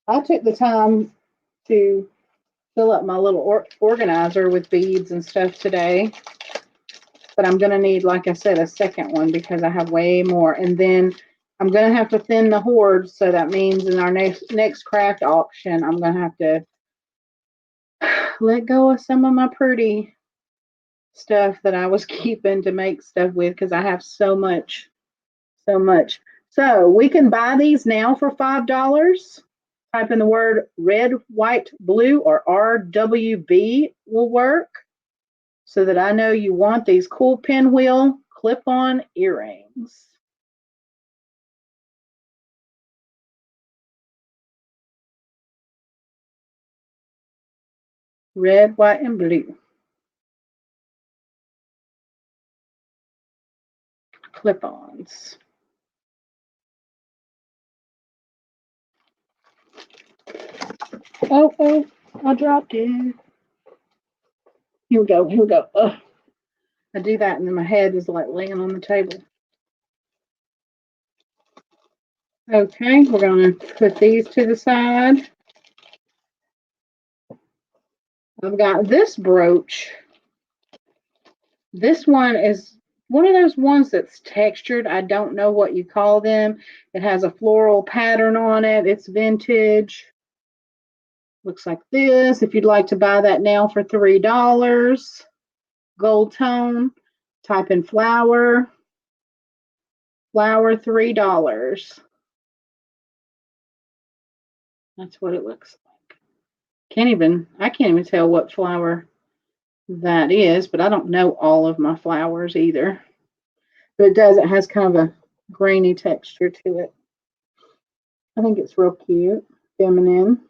I took the time to fill up my little organizer with beads and stuff today. But I'm going to need, like I said, a second one because I have way more. And then I'm going to have to thin the hoard. So that means in our next craft auction, I'm going to have to let go of some of my pretty stuff that I was keeping to make stuff with because I have so much, so much. So we can buy these now for $5. Type in the word red, white, blue, or RWB will work so that I know you want these cool pinwheel clip-on earrings. Red, white, and blue. Clip-ons. Oh, I dropped it. Here we go, here we go. Ugh. I do that and then my head is like laying on the table. Okay, we're going to put these to the side. I've got this brooch. This one is one of those ones that's textured. I don't know what you call them. It has a floral pattern on it. It's vintage. Looks like this. If you'd like to buy that now for $3, gold tone, type in flower, $3. That's what it looks like. I can't even tell what flower that is, but I don't know all of my flowers either. But it has kind of a grainy texture to it. I think it's real cute, feminine.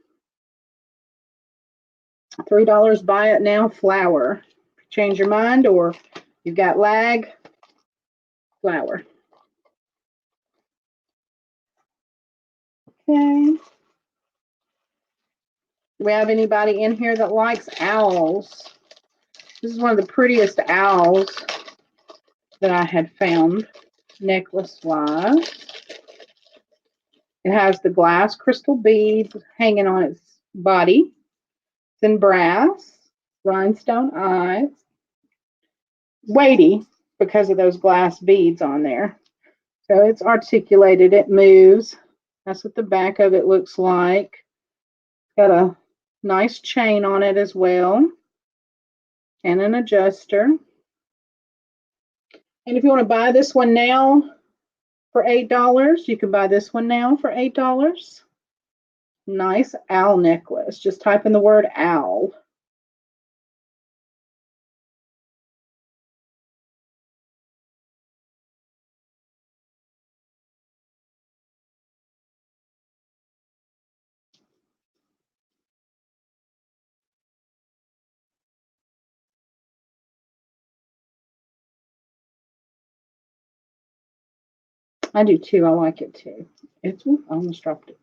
$3, buy it now, flower. Change your mind or you've got lag, flower. Okay. Do we have anybody in here that likes owls? This is one of the prettiest owls that I had found, necklace-wise. It has the glass crystal beads hanging on its body. It's in brass, rhinestone eyes. Weighty because of those glass beads on there. So it's articulated, it moves. That's what the back of it looks like. Got a nice chain on it as well, and an adjuster. And if you want to buy this one now for $8, you can buy this one now for $8. Nice owl necklace. Just type in the word owl. I do too. I like it too. It's I almost dropped it.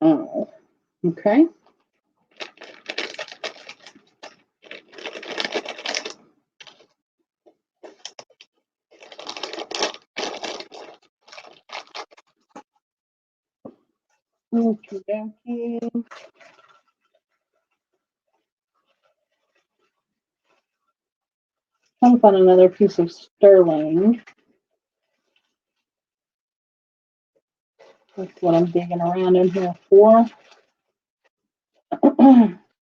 Oh, okay. Okay, dokie. Trying to find another piece of sterling. That's what I'm digging around in here for.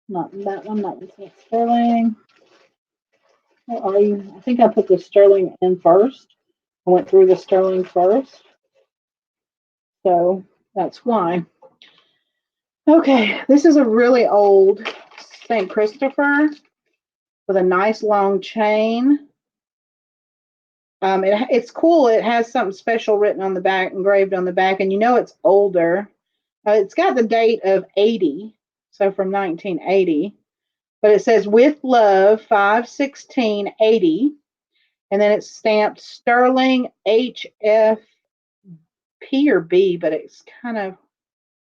Not that one, not this one. Sterling. Where are you? I think I put the sterling in first. I went through the sterling first. So that's why. Okay, this is a really old St. Christopher with a nice long chain. It's cool. It has something special written on the back, engraved on the back, and you know it's older It's got the date of 80, so from 1980. But it says with love 5/16/80, and then it's stamped Sterling HFP or B, but it's kind of,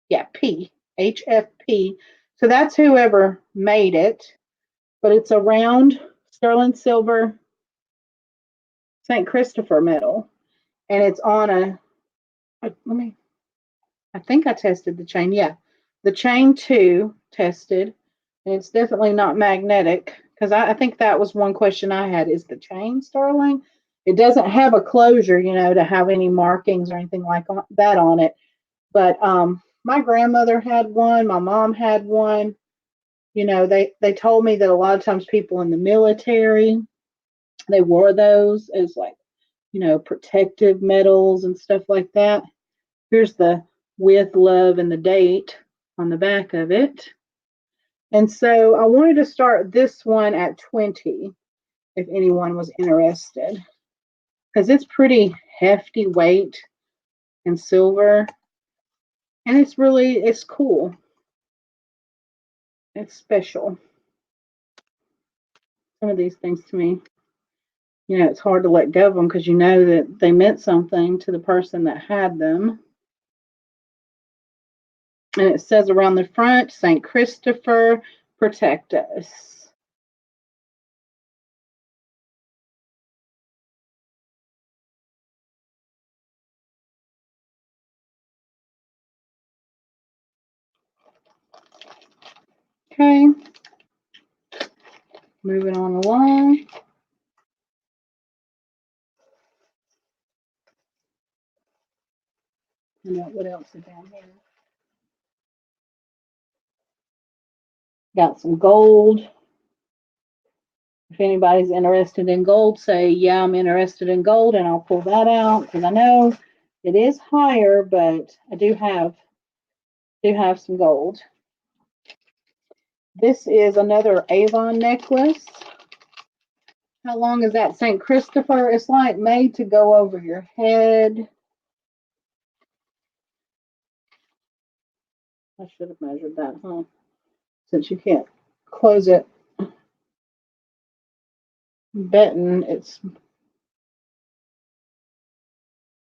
yeah, P, HFP. So that's whoever made it. But it's a round sterling silver St. Christopher medal, and it's on let me, I think I tested the chain. Yeah, the chain too tested, and it's definitely not magnetic, because I think that was one question I had. Is the chain sterling? It doesn't have a closure, to have any markings or anything like that on it. But my grandmother had one. My mom had one. They told me that a lot of times people in the military, they wore those as like, protective medals and stuff like that. Here's the with love and the date on the back of it. And so I wanted to start this one at 20 if anyone was interested, because it's pretty hefty weight and silver, and it's cool. It's special. Some of these things to me, it's hard to let go of them because you know that they meant something to the person that had them. And it says around the front, St. Christopher, protect us. Okay. Moving on along. What else is down here? Got some gold. If anybody's interested in gold, say, yeah, I'm interested in gold, and I'll pull that out, because I know it is higher, but I do have some gold. This is another Avon necklace. How long is that? St. Christopher. It's like made to go over your head. I should have measured that, huh? Since you can't close it. Betting it's,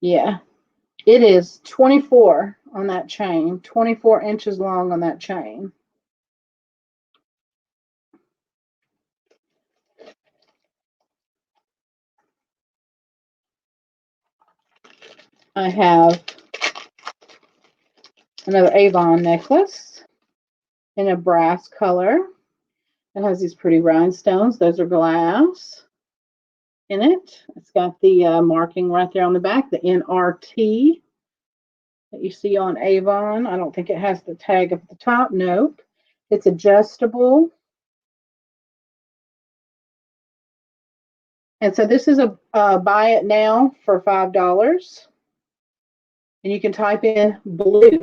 yeah, it is 24 on that chain, 24 inches long on that chain. I have another Avon necklace in a brass color. It has these pretty rhinestones. Those are glass in it. It's got the marking right there on the back, the NRT that you see on Avon. I don't think it has the tag up at the top. Nope. It's adjustable. And so this is a buy it now for $5. And you can type in blue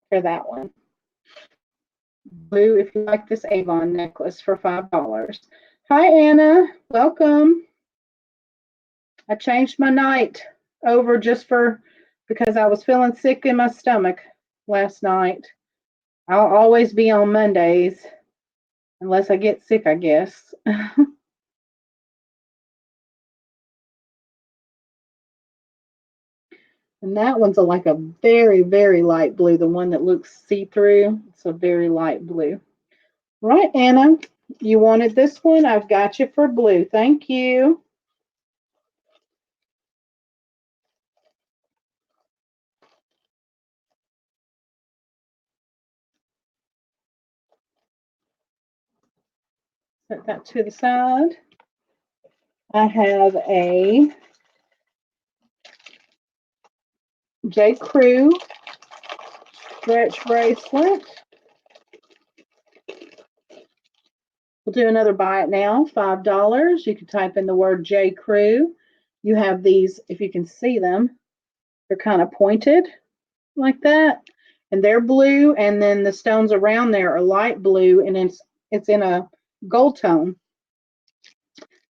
for that one. Blue if you like this Avon necklace for $5. Hi, Anna. Welcome. I changed my night over because I was feeling sick in my stomach last night. I'll always be on Mondays unless I get sick, I guess. And that one's like a very, very light blue. The one that looks see-through, it's a very light blue. Right, Anna, you wanted this one? I've got you for blue. Thank you. Set that to the side. I have a J. Crew stretch bracelet. We'll do another buy it now, $5. You can type in the word J. Crew. You have these, if you can see them, they're kind of pointed like that, and they're blue, and then the stones around there are light blue, and it's in a gold tone.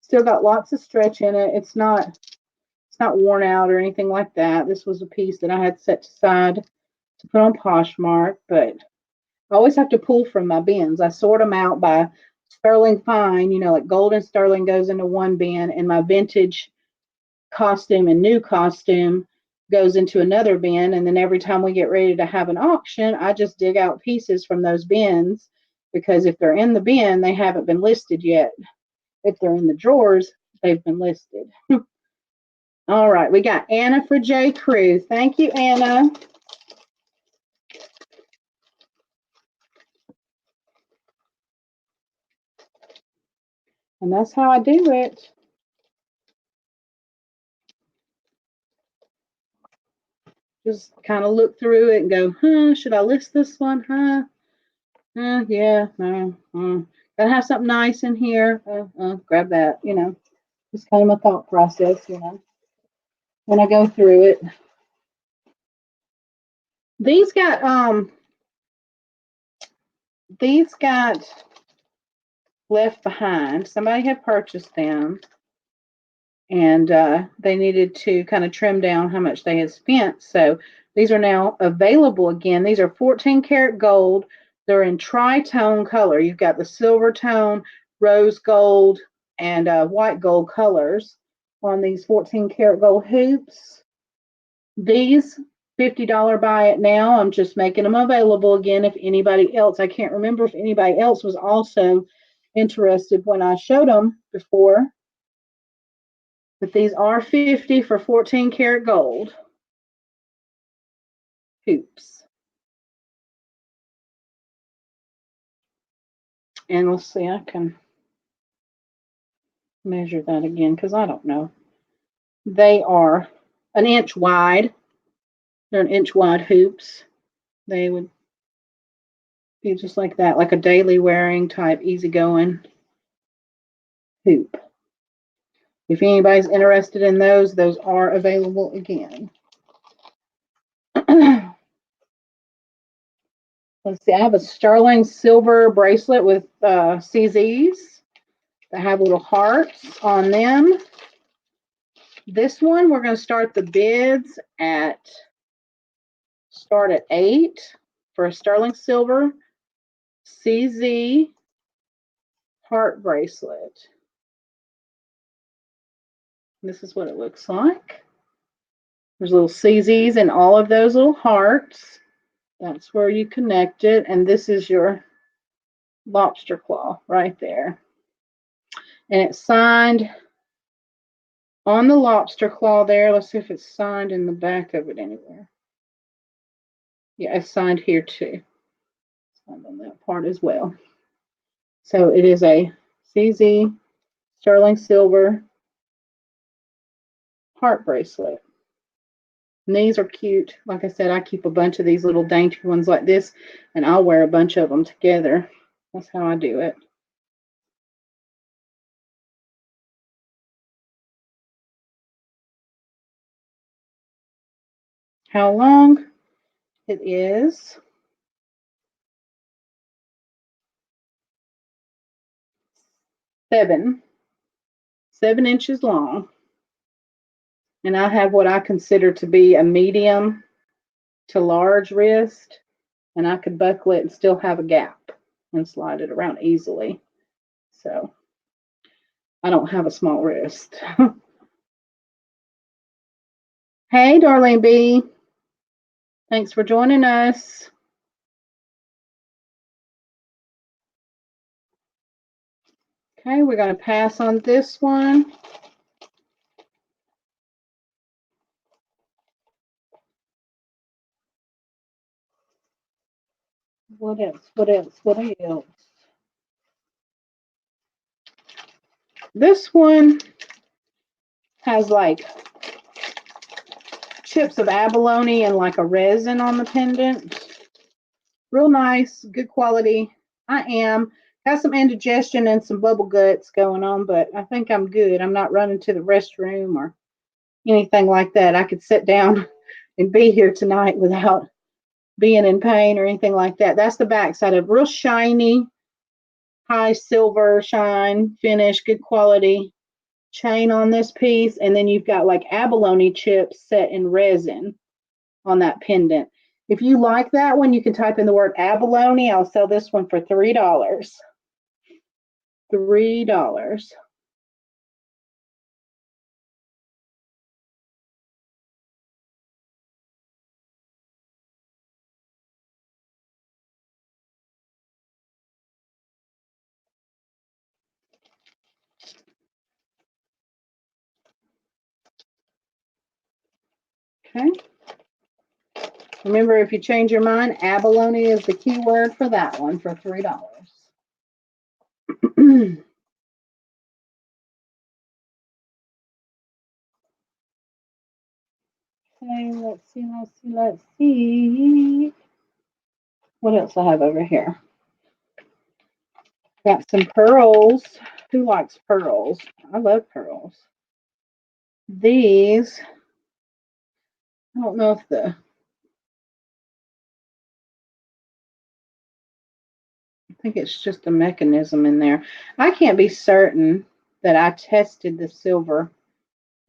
Still got lots of stretch in it. It's not It's not worn out or anything like that. This was a piece that I had set aside to put on Poshmark, but I always have to pull from my bins. I sort them out by sterling fine, like gold and sterling goes into one bin, and my vintage costume and new costume goes into another bin. And then every time we get ready to have an auction, I just dig out pieces from those bins, because if they're in the bin, they haven't been listed yet. If they're in the drawers, they've been listed. All right, we got Anna for J. Crew. Thank you, Anna. And that's how I do it. Just kind of look through it and go, should I list this one? Yeah, no. Gotta have something nice in here. Grab that, Just kind of my thought process, when I go through it. These got left behind. Somebody had purchased them, and they needed to kind of trim down how much they had spent. So these are now available again. These are 14 karat gold. They're in tri-tone color. You've got the silver tone, rose gold, and white gold colors on these 14 karat gold hoops. These $50 buy it now. I'm just making them available again if anybody else. I can't remember if anybody else was also interested when I showed them before. But these are 50 for 14 karat gold hoops. And let's see, I can measure that again because I don't know. They are an inch wide. They're an inch wide hoops. They would be just like that, like a daily wearing type, easygoing hoop. If anybody's interested in those are available again. Let's see, I have a sterling silver bracelet with CZs that have little hearts on them. This one, we're going to start the bids at 8 for a sterling silver CZ heart bracelet. This is what it looks like. There's little CZs in all of those little hearts. That's where you connect it. And this is your lobster claw right there. And it's signed on the lobster claw there. Let's see if it's signed in the back of it anywhere. Yeah, it's signed here too. Signed on that part as well. So it is a CZ sterling silver heart bracelet. And these are cute. Like I said, I keep a bunch of these little dainty ones like this, and I'll wear a bunch of them together. That's how I do it. How long? It is 7 inches long. And I have what I consider to be a medium to large wrist, and I could buckle it and still have a gap and slide it around easily. So I don't have a small wrist. Hey, Darlene B. Thanks for joining us. Okay, we're going to pass on this one. What else? What else? What else? This one has like chips of abalone and like a resin on the pendant. Real nice, good quality. I am. Got some indigestion and some bubble guts going on, but I think I'm good. I'm not running to the restroom or anything like that. I could sit down and be here tonight without being in pain or anything like that. That's the back side of real shiny, high silver shine finish, good quality chain on this piece, and then you've got like abalone chips set in resin on that pendant. If you like that one, you can type in the word abalone. I'll sell this one for $3. $3. Okay. Remember, if you change your mind, abalone is the key word for that one for $3. Okay, let's see, let's see, let's see. What else I have over here? Got some pearls. Who likes pearls? I love pearls. These, I don't know if I think it's just a mechanism in there. I can't be certain that I tested the silver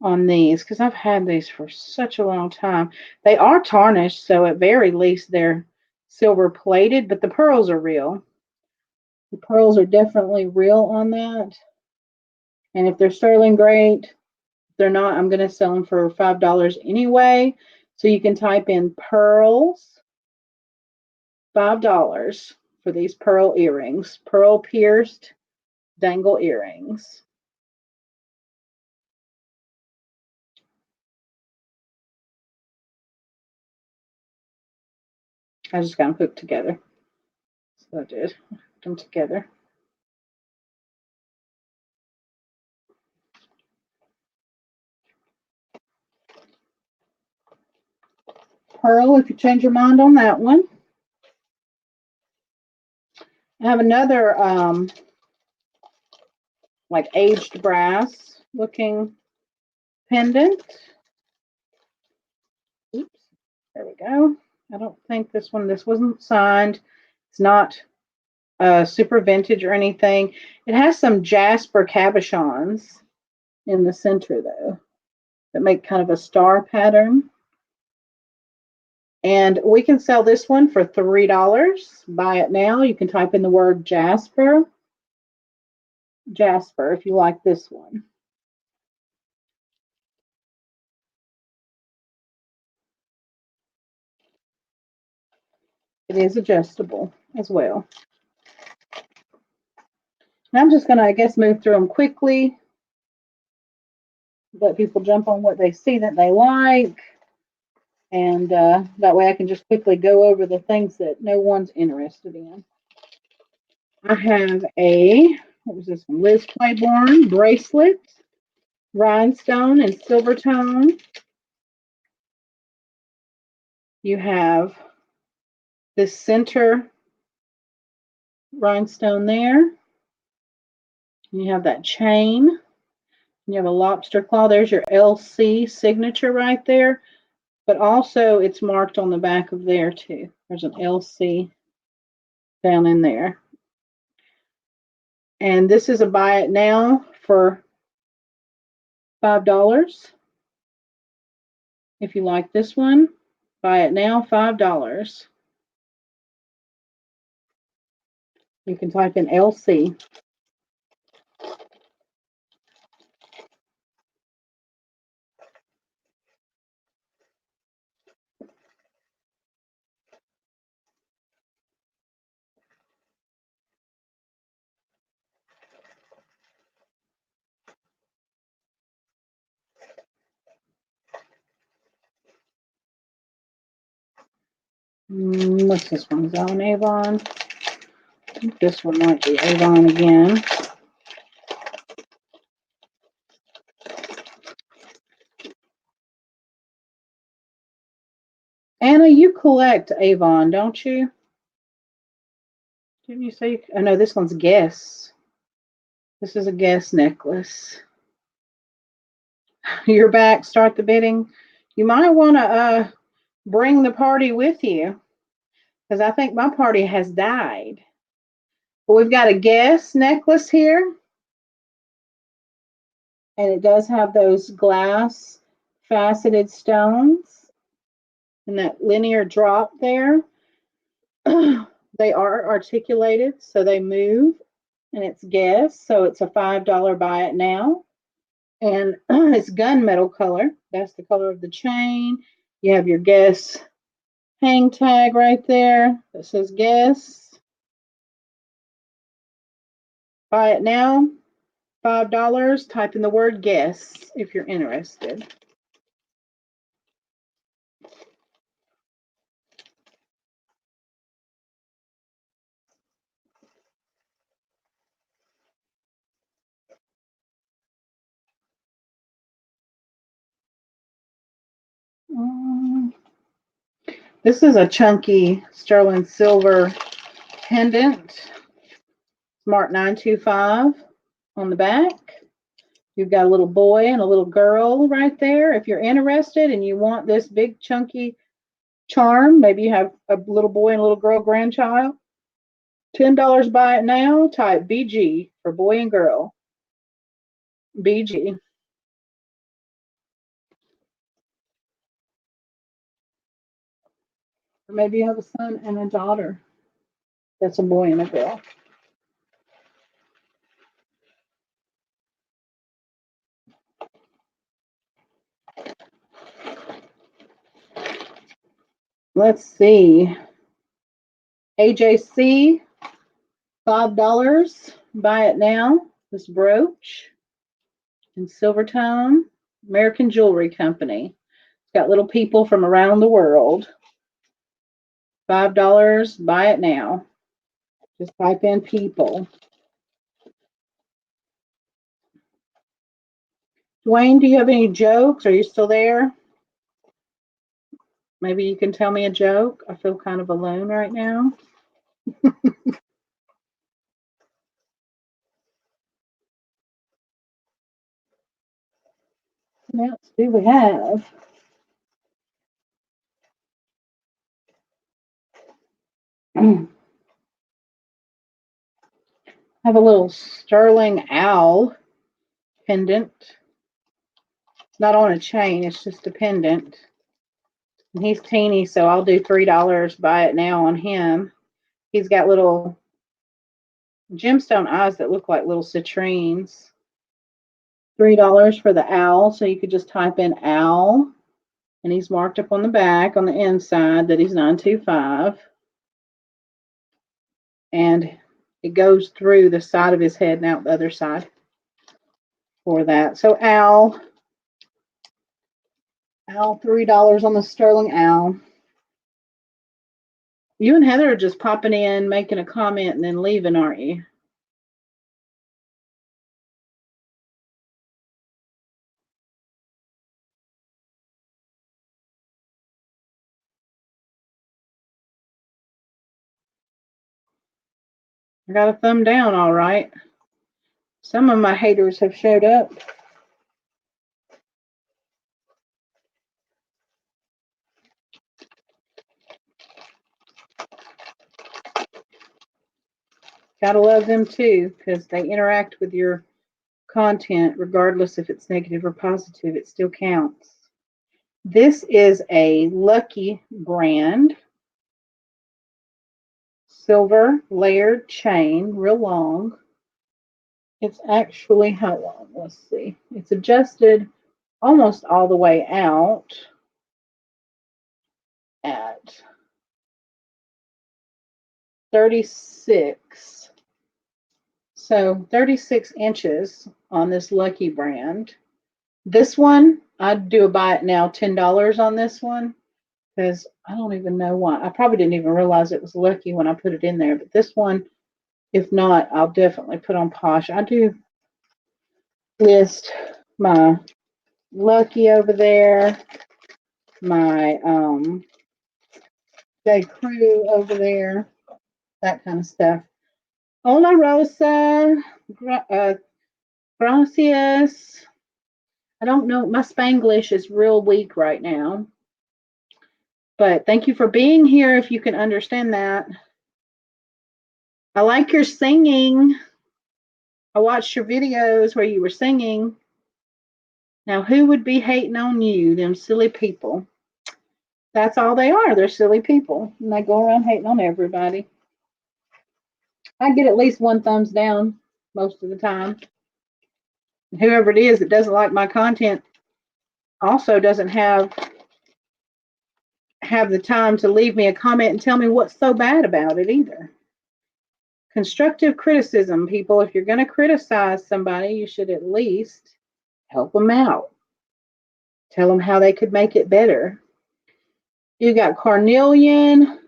on these because I've had these for such a long time. They are tarnished, so at very least they're silver plated, but the pearls are real. The pearls are definitely real on that. And if they're sterling, great. If they're not, I'm going to sell them for $5 anyway. So you can type in pearls, $5 for these pearl earrings, pearl pierced dangle earrings. I just got them hooked together. So I did hook them together. Pearl, if you change your mind on that one. I have another like aged brass looking pendant. Oops, there we go. I don't think this wasn't signed. It's not super vintage or anything. It has some jasper cabochons in the center though that make kind of a star pattern. And we can sell this one for $3. Buy it now. You can type in the word Jasper. Jasper, if you like this one. It is adjustable as well. And I'm just going to, I guess, move through them quickly. Let people jump on what they see that they like. And that way I can just quickly go over the things that no one's interested in. I have what was this one? Liz Claiborne bracelet, rhinestone and silver tone. You have this center rhinestone there. You have that chain. You have a lobster claw. There's your LC signature right there. But also it's marked on the back of there too. There's an LC down in there. And this is a buy it now for $5. If you like this one, buy it now, $5. You can type in LC. What's this one? Is that an Avon? I think this one might be Avon again. Anna, you collect Avon, don't you? Didn't you say? Oh, no, this one's Guess. This is a Guess necklace. You're back. Start the bidding. You might want to bring the party with you because I think my party has died. But we've got a Guess necklace here. And it does have those glass faceted stones and that linear drop there. They are articulated, so they move, and it's Guess, so it's a $5 buy it now. And it's gunmetal color. That's the color of the chain. You have your Guess hang tag right there that says Guess. Buy it now, $5. Type in the word Guess if you're interested. This is a chunky sterling silver pendant. Smart 925 on the back. You've got a little boy and a little girl right there. If you're interested and you want this big chunky charm, maybe you have a little boy and a little girl grandchild, $10 buy it now. Type BG for boy and girl. BG. Or maybe you have a son and a daughter. That's a boy and a girl. Let's see. AJC, $5. Buy it now. This brooch in silver tone. American Jewelry Company. It's got little people from around the world. $5. Buy it now. Just type in people. Dwayne, do you have any jokes? Are you still there? Maybe you can tell me a joke. I feel kind of alone right now. What else do we have? I have a little sterling owl pendant. It's not on a chain, it's just a pendant. And he's teeny, so I'll do $3. Buy it now on him. He's got little gemstone eyes that look like little citrines. $3 for the owl, so you could just type in owl. And he's marked up on the back, on the inside, that he's 925. And it goes through the side of his head and out the other side for that. So owl, $3 on the sterling owl. You and Heather are just popping in, making a comment, and then leaving, aren't you? I got a thumb down, all right. Some of my haters have showed up. Gotta love them too, because they interact with your content, regardless if it's negative or positive, it still counts. This is a Lucky brand silver layered chain, real long. It's actually, how long? Let's see. It's adjusted almost all the way out at 36. So 36 inches on this Lucky brand. This one, I'd do a buy it now, $10 on this one, because I don't even know why. I probably didn't even realize it was Lucky when I put it in there. But this one, if not, I'll definitely put on Posh. I do list my Lucky over there, my J. Crew over there, that kind of stuff. Hola, Rosa. Gracias. I don't know. My Spanglish is real weak right now. But thank you for being here if you can understand that. I like your singing. I watched your videos where you were singing. Now, who would be hating on you? Them silly people. That's all they are. They're silly people. And they go around hating on everybody. I get at least one thumbs down most of the time. Whoever it is that doesn't like my content also doesn't have the time to leave me a comment and tell me what's so bad about it either. Constructive criticism, people. If you're going to criticize somebody, you should at least help them out. Tell them how they could make it better. You got carnelian,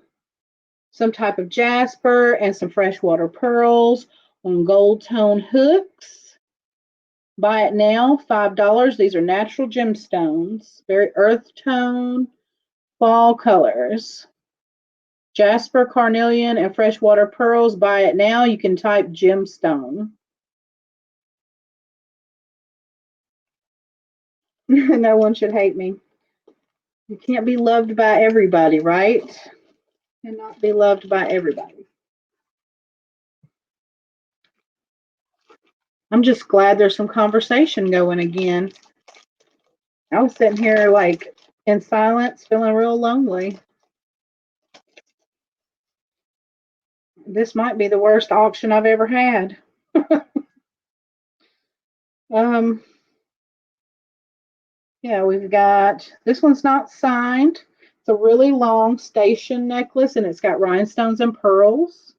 some type of jasper, and some freshwater pearls on gold tone hooks. Buy it now, $5. These are natural gemstones, very earth tone, fall colors. Jasper, carnelian, and freshwater pearls. Buy it now. You can type gemstone. No one should hate me. You can't be loved by everybody, right? Cannot be loved by everybody. I'm just glad there's some conversation going again. I was sitting here like in silence, feeling real lonely. This might be the worst auction I've ever had. um, yeah, we've got this one's not signed. It's a really long station necklace, and it's got rhinestones and pearls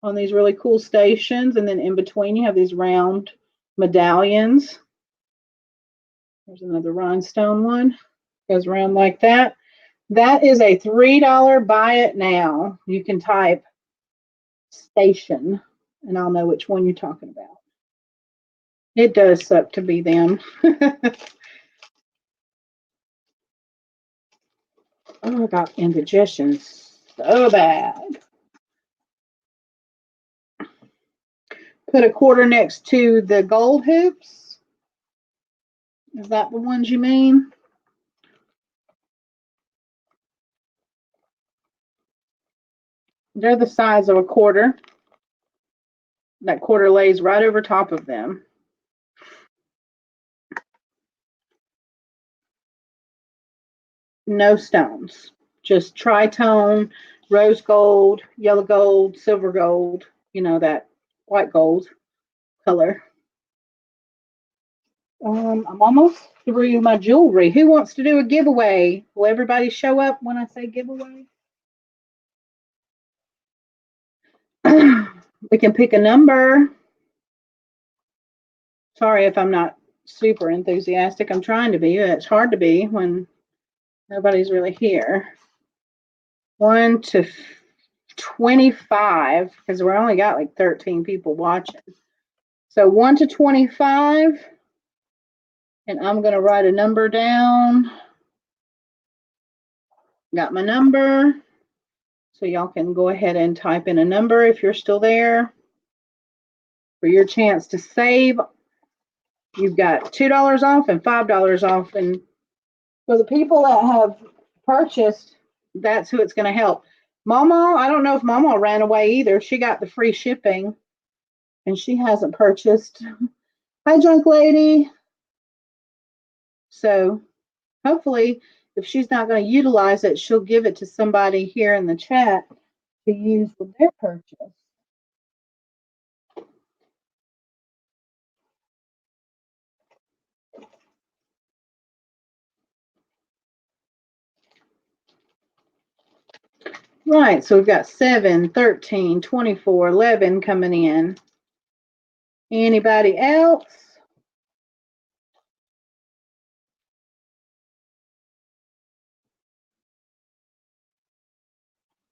on these really cool stations. And then in between, you have these round medallions. There's another rhinestone one. Goes around like that. That is a $3 buy it now. You can type station, and I'll know which one you're talking about. It does suck to be them. Oh, I got indigestion so bad. Put a quarter next to the gold hoops. Is that the ones you mean? They're the size of a quarter. That quarter lays right over top of them. No stones. Just tritone, rose gold, yellow gold, silver gold, that white gold color. I'm almost through my jewelry. Who wants to do a giveaway? Will everybody show up when I say giveaway? We can pick a number. Sorry if I'm not super enthusiastic. I'm trying to be. It's hard to be when nobody's really here. 1 to 25, because we're only got like 13 people watching. So 1 to 25, and I'm going to write a number down. Got my number. So y'all can go ahead and type in a number if you're still there. For your chance to save, you've got $2 off and $5 off. And for the people that have purchased, that's who it's going to help. Mama, I don't know if Mama ran away either. She got the free shipping and she hasn't purchased. Hi, junk lady. So hopefully, if she's not going to utilize it, she'll give it to somebody here in the chat to use with their purchase. Right, so we've got 7, 13, 24, 11 coming in. Anybody else?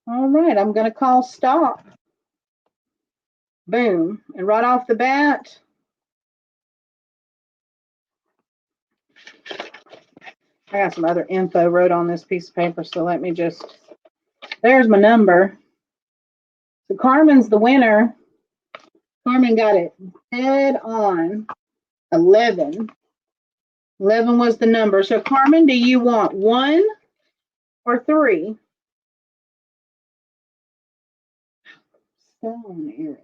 All right, I'm going to call stop. Boom. And right off the bat, I got some other info wrote on this piece of paper, so let me just, there's my number. So Carmen's the winner. Carmen got it head on. 11. 11 was the number. So Carmen, do you want 1 or 3? Stone earrings.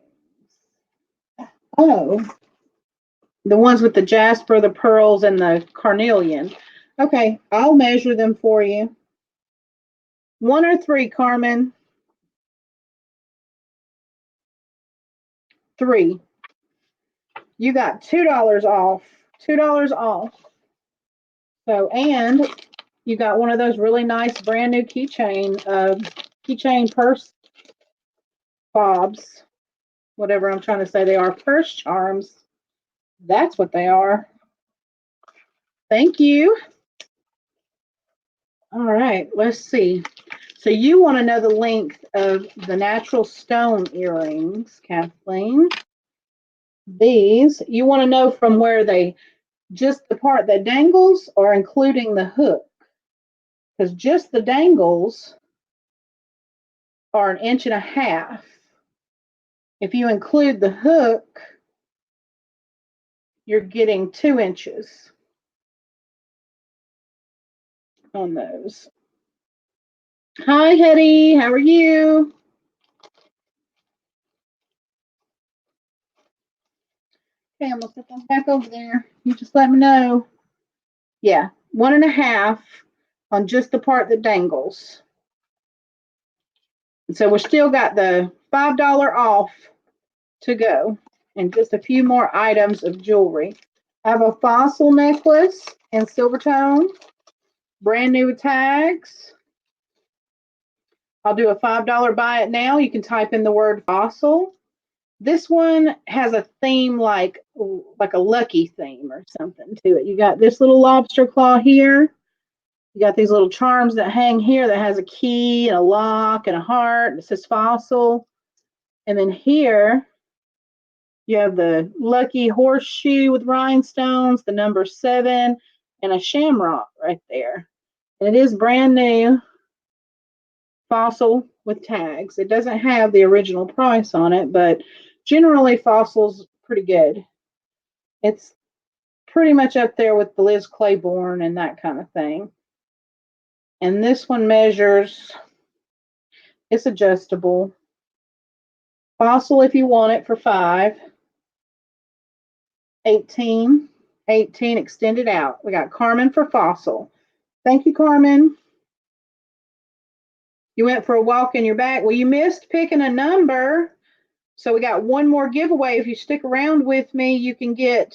Oh, The ones with the jasper, the pearls, and the carnelian. Okay, I'll measure them for you. 1 or 3, Carmen? 3. You got $2 off. $2 off. So, and you got one of those really nice brand new keychain purse fobs, whatever I'm trying to say they are, purse charms. That's what they are. Thank you. All right, let's see. So you want to know the length of the natural stone earrings, Kathleen. These, you want to know from where they, just the part that dangles or including the hook? Because just the dangles are 1.5 inches. If you include the hook, you're getting 2 inches on those. Hi, Hetty. How are you? Okay, I'm gonna put them back over there. You just let me know. Yeah, 1.5 on just the part that dangles. And so we're still got the $5 off to go, and just a few more items of jewelry. I have a fossil necklace in silver tone, brand new with tags. I'll do a $5 buy it now. You can type in the word fossil. This one has a theme like a lucky theme or something to it. You got this little lobster claw here. You got these little charms that hang here that has a key and a lock and a heart. It says fossil. And then here you have the lucky horseshoe with rhinestones, the number 7, and a shamrock right there. And it is brand new fossil with tags. It doesn't have the original price on it, but generally fossil's pretty good. It's pretty much up there with the Liz Claiborne and that kind of thing. And this one measures, it's adjustable. Fossil if you want it for 5. 18. 18 extended out. We got Carmen for fossil. Thank you, Carmen. You went for a walk in your back. Well, you missed picking a number. So we got one more giveaway. If you stick around with me, you can get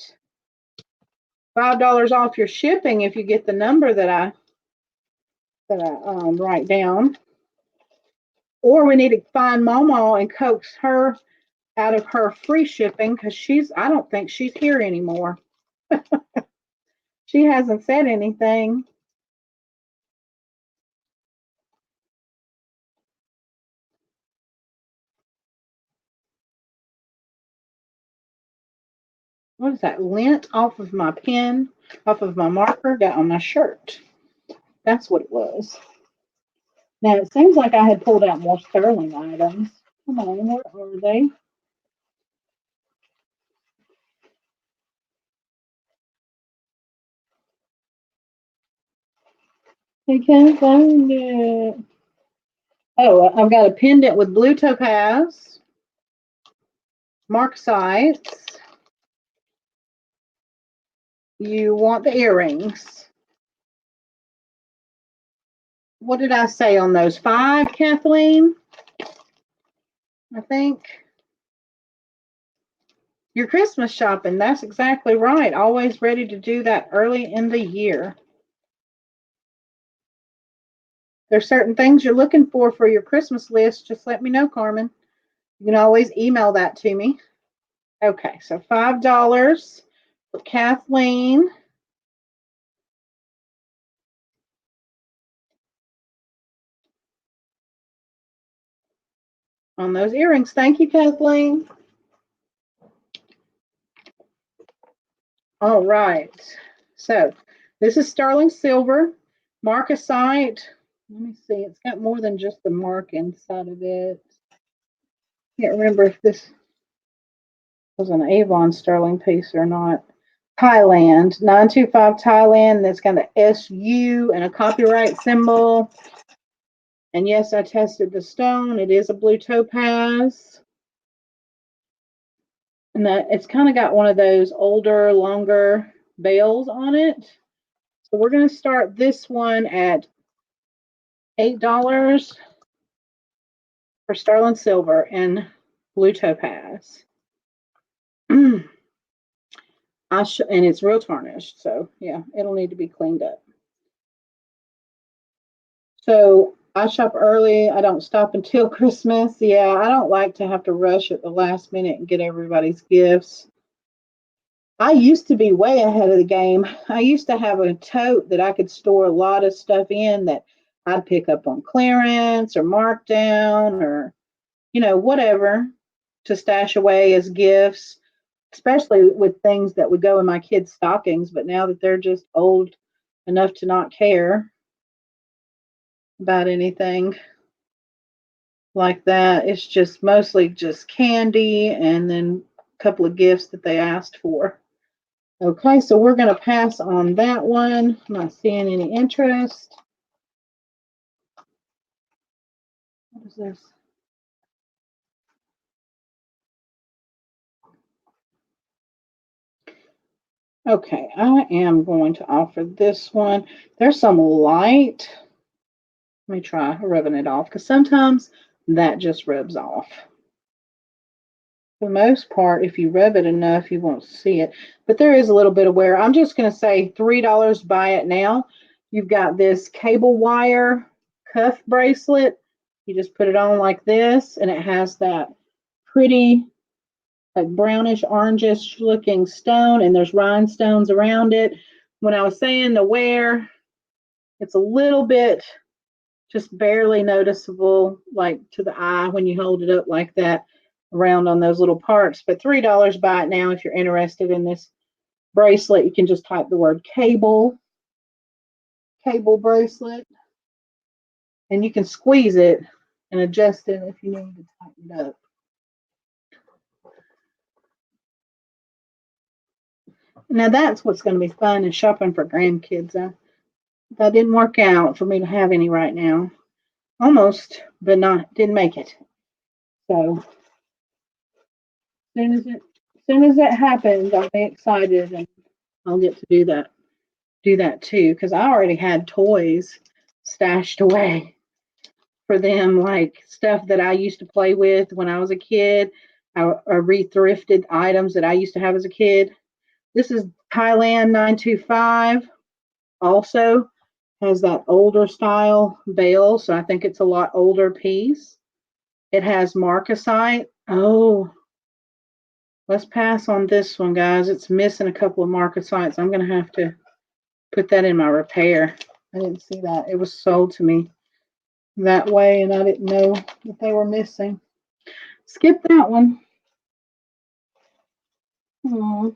$5 off your shipping if you get the number that I write down. Or we need to find Mama and coax her out of her free shipping because I don't think she's here anymore. She hasn't said anything. What is that? Lint off of my pen, off of my marker, got on my shirt. That's what it was. Now it seems like I had pulled out more sterling items. Come on, where are they? I can't find it. Oh, I've got a pendant with blue topaz, marcasites. You want the earrings. What did I say on those? 5, Kathleen? I think. Your Christmas shopping. That's exactly right. Always ready to do that early in the year. There's certain things you're looking for your Christmas list. Just let me know, Carmen. You can always email that to me. Okay, so $5 for Kathleen. On those earrings. Thank you, Kathleen. All right. So this is sterling silver, marcasite. Let me see. It's got more than just the mark inside of it. Can't remember if this was an Avon sterling piece or not. Thailand, 925 Thailand. That's got the SU and a copyright symbol. And yes, I tested the stone. It is a blue topaz. And that it's kind of got one of those older, longer bales on it. So we're going to start this one at $8 for sterling silver and blue topaz. And it's real tarnished, so yeah, it'll need to be cleaned up. So I shop early. I don't stop until Christmas. Yeah, I don't like to have to rush at the last minute and get everybody's gifts. I used to be way ahead of the game. I used to have a tote that I could store a lot of stuff in that I'd pick up on clearance or markdown or, whatever to stash away as gifts, especially with things that would go in my kids' stockings. But now that they're just old enough to not care about anything like that, it's just mostly just candy and then a couple of gifts that they asked for. Okay, so we're going to pass on that one. I'm not seeing any interest. What is this? Okay, I am going to offer this one. There's some light. Let me try rubbing it off because sometimes that just rubs off. For the most part, if you rub it enough, you won't see it. But there is a little bit of wear. I'm just going to say $3, buy it now. You've got this cable wire cuff bracelet. You just put it on like this, and it has that pretty, like brownish, orangish looking stone, and there's rhinestones around it. When I was saying the wear, it's a little bit just barely noticeable, like to the eye when you hold it up like that around on those little parts. But $3, buy it now if you're interested in this bracelet. You can just type the word cable bracelet, and you can squeeze it and adjust it if you need to tighten it up. Now that's what's going to be fun is shopping for grandkids. That didn't work out for me to have any right now. Almost, but didn't make it. So soon as it happens, I'll be excited and I'll get to do that too, because I already had toys stashed away for them, like stuff that I used to play with when I was a kid. I re-thrifted items that I used to have as a kid. This is Thailand 925. Also has that older style bale, so I think it's a lot older piece. It has marcasite. Oh, let's pass on this one, guys. It's missing a couple of marcasites. I'm going to have to put that in my repair. I didn't see that. It was sold to me that way, and I didn't know that they were missing. Skip that one. Aww.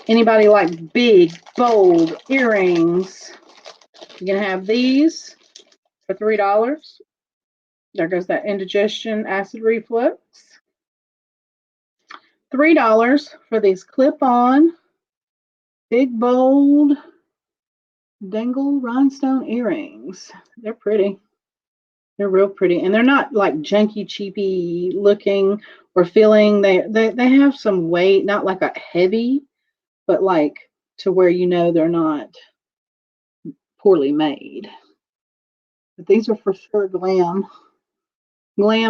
Anybody like big, bold earrings? You can have these for $3. There goes that indigestion, acid reflux. $3 for these clip-on, big, bold, dangle rhinestone earrings. They're pretty. They're real pretty, and they're not like junky, cheapy looking or feeling. They have some weight, not like a heavy, but like to where they're not poorly made. But these are for sure glam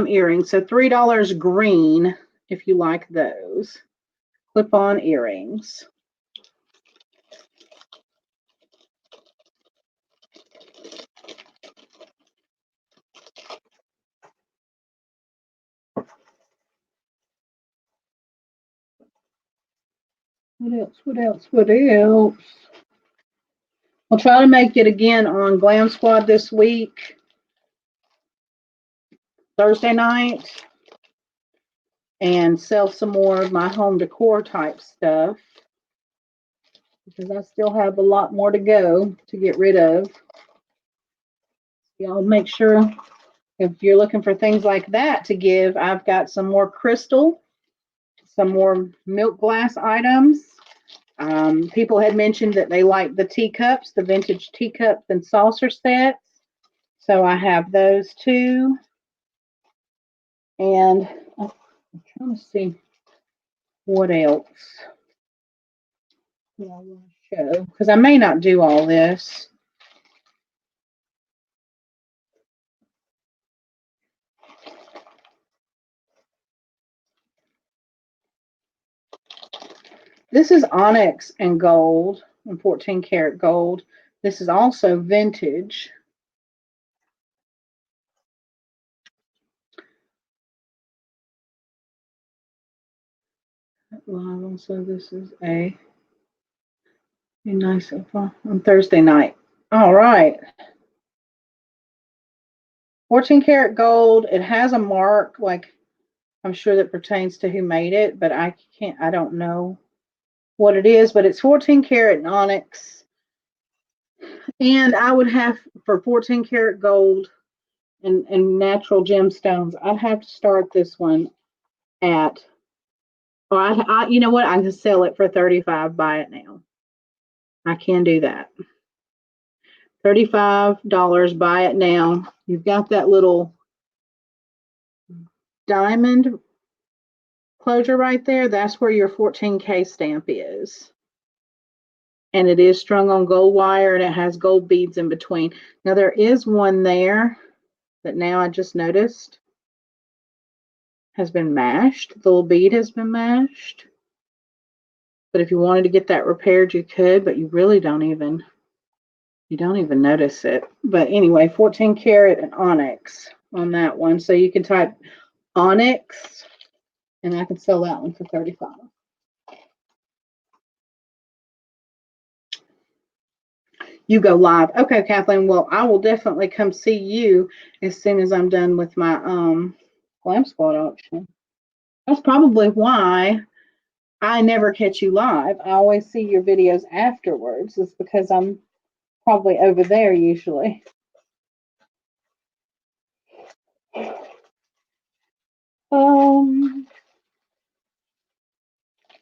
earrings. So $3 green if you like those clip-on earrings. What else? I'll try to make it again on Glam Squad this week, Thursday night, and sell some more of my home decor type stuff because I still have a lot more to go to get rid of. Y'all make sure if you're looking for things like that to give, I've got some more crystal, some more milk glass items. People had mentioned that they like the teacups, the vintage teacups and saucer sets. So I have those too. And I'm trying to see what else I want to show, because I may not do all this. This is onyx and gold, and 14 karat gold. This is also vintage. So this is a nice on Thursday night. All right. 14 karat gold. It has a mark, like I'm sure that pertains to who made it, but I don't know what it is, but it's 14 karat onyx. And I would have, for 14 karat gold and natural gemstones, I'd have to start this one at, or you know what? I can sell it for 35. Buy it now. I can do that. $35. Buy it now. You've got that little diamond closure right there. That's where your 14K stamp is. And it is strung on gold wire, and it has gold beads in between. Now there is one there that now I just noticed has been mashed. The little bead has been mashed. But if you wanted to get that repaired, you could, but you really don't even notice it. But anyway, 14 karat and onyx on that one. So you can type onyx, and I can sell that one for 35. You go live. Okay, Kathleen. Well, I will definitely come see you as soon as I'm done with my Glam Squad auction. That's probably why I never catch you live. I always see your videos afterwards. It's because I'm probably over there usually.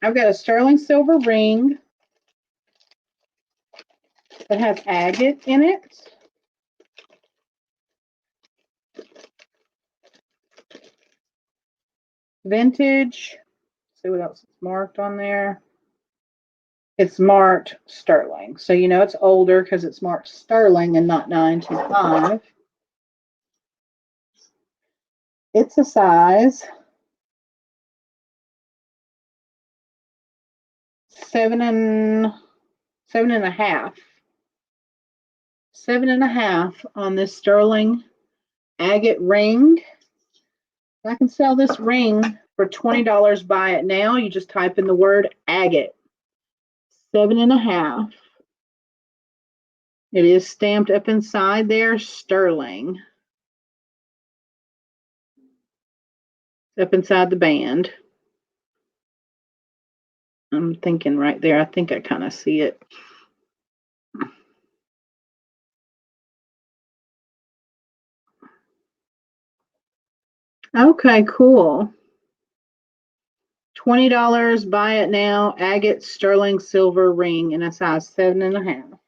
I've got a sterling silver ring that has agate in it. Vintage. Let's see what else is marked on there. It's marked sterling. So you know it's older because it's marked sterling and not 925. It's a size 7.5. 7.5 on this sterling agate ring. I can sell this ring for $20. Buy it now. You just type in the word agate. 7.5. It is stamped up inside there, sterling. Up inside the band. I'm thinking right there. I think I kind of see it. Okay, cool. $20. Buy it now. Agate sterling silver ring in a size 7.5.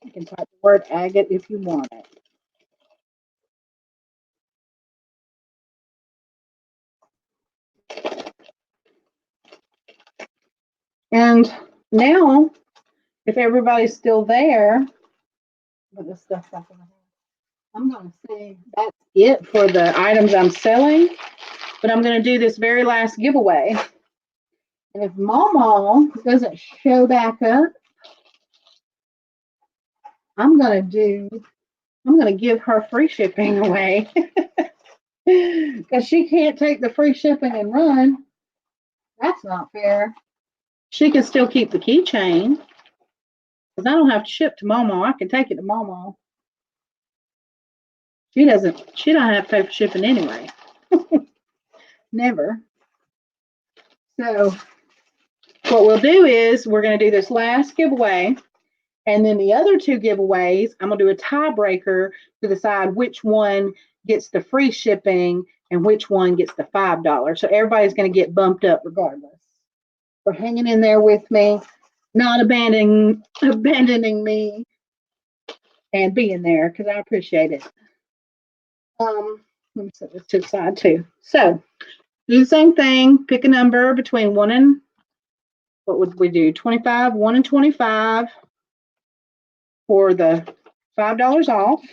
You can type the word agate if you want it. And now, if everybody's still there, but this stuff's up in the hand, I'm going to say that's it for the items I'm selling. But I'm going to do this very last giveaway. And if Mama doesn't show back up, I'm going to give her free shipping away. Because she can't take the free shipping and run. That's not fair. She can still keep the keychain. Because I don't have to ship to Mama. I can take it to Mama. She don't have to pay for shipping anyway. Never. So what we'll do is we're going to do this last giveaway. And then the other two giveaways, I'm going to do a tiebreaker to decide which one gets the free shipping and which one gets the $5. So everybody's going to get bumped up regardless. For hanging in there with me, not abandoning me, and being there because I appreciate it. Let me set this to the side too. So do the same thing. Pick a number between 1 and, what would we do? 25, 1 and 25 for the $5 off.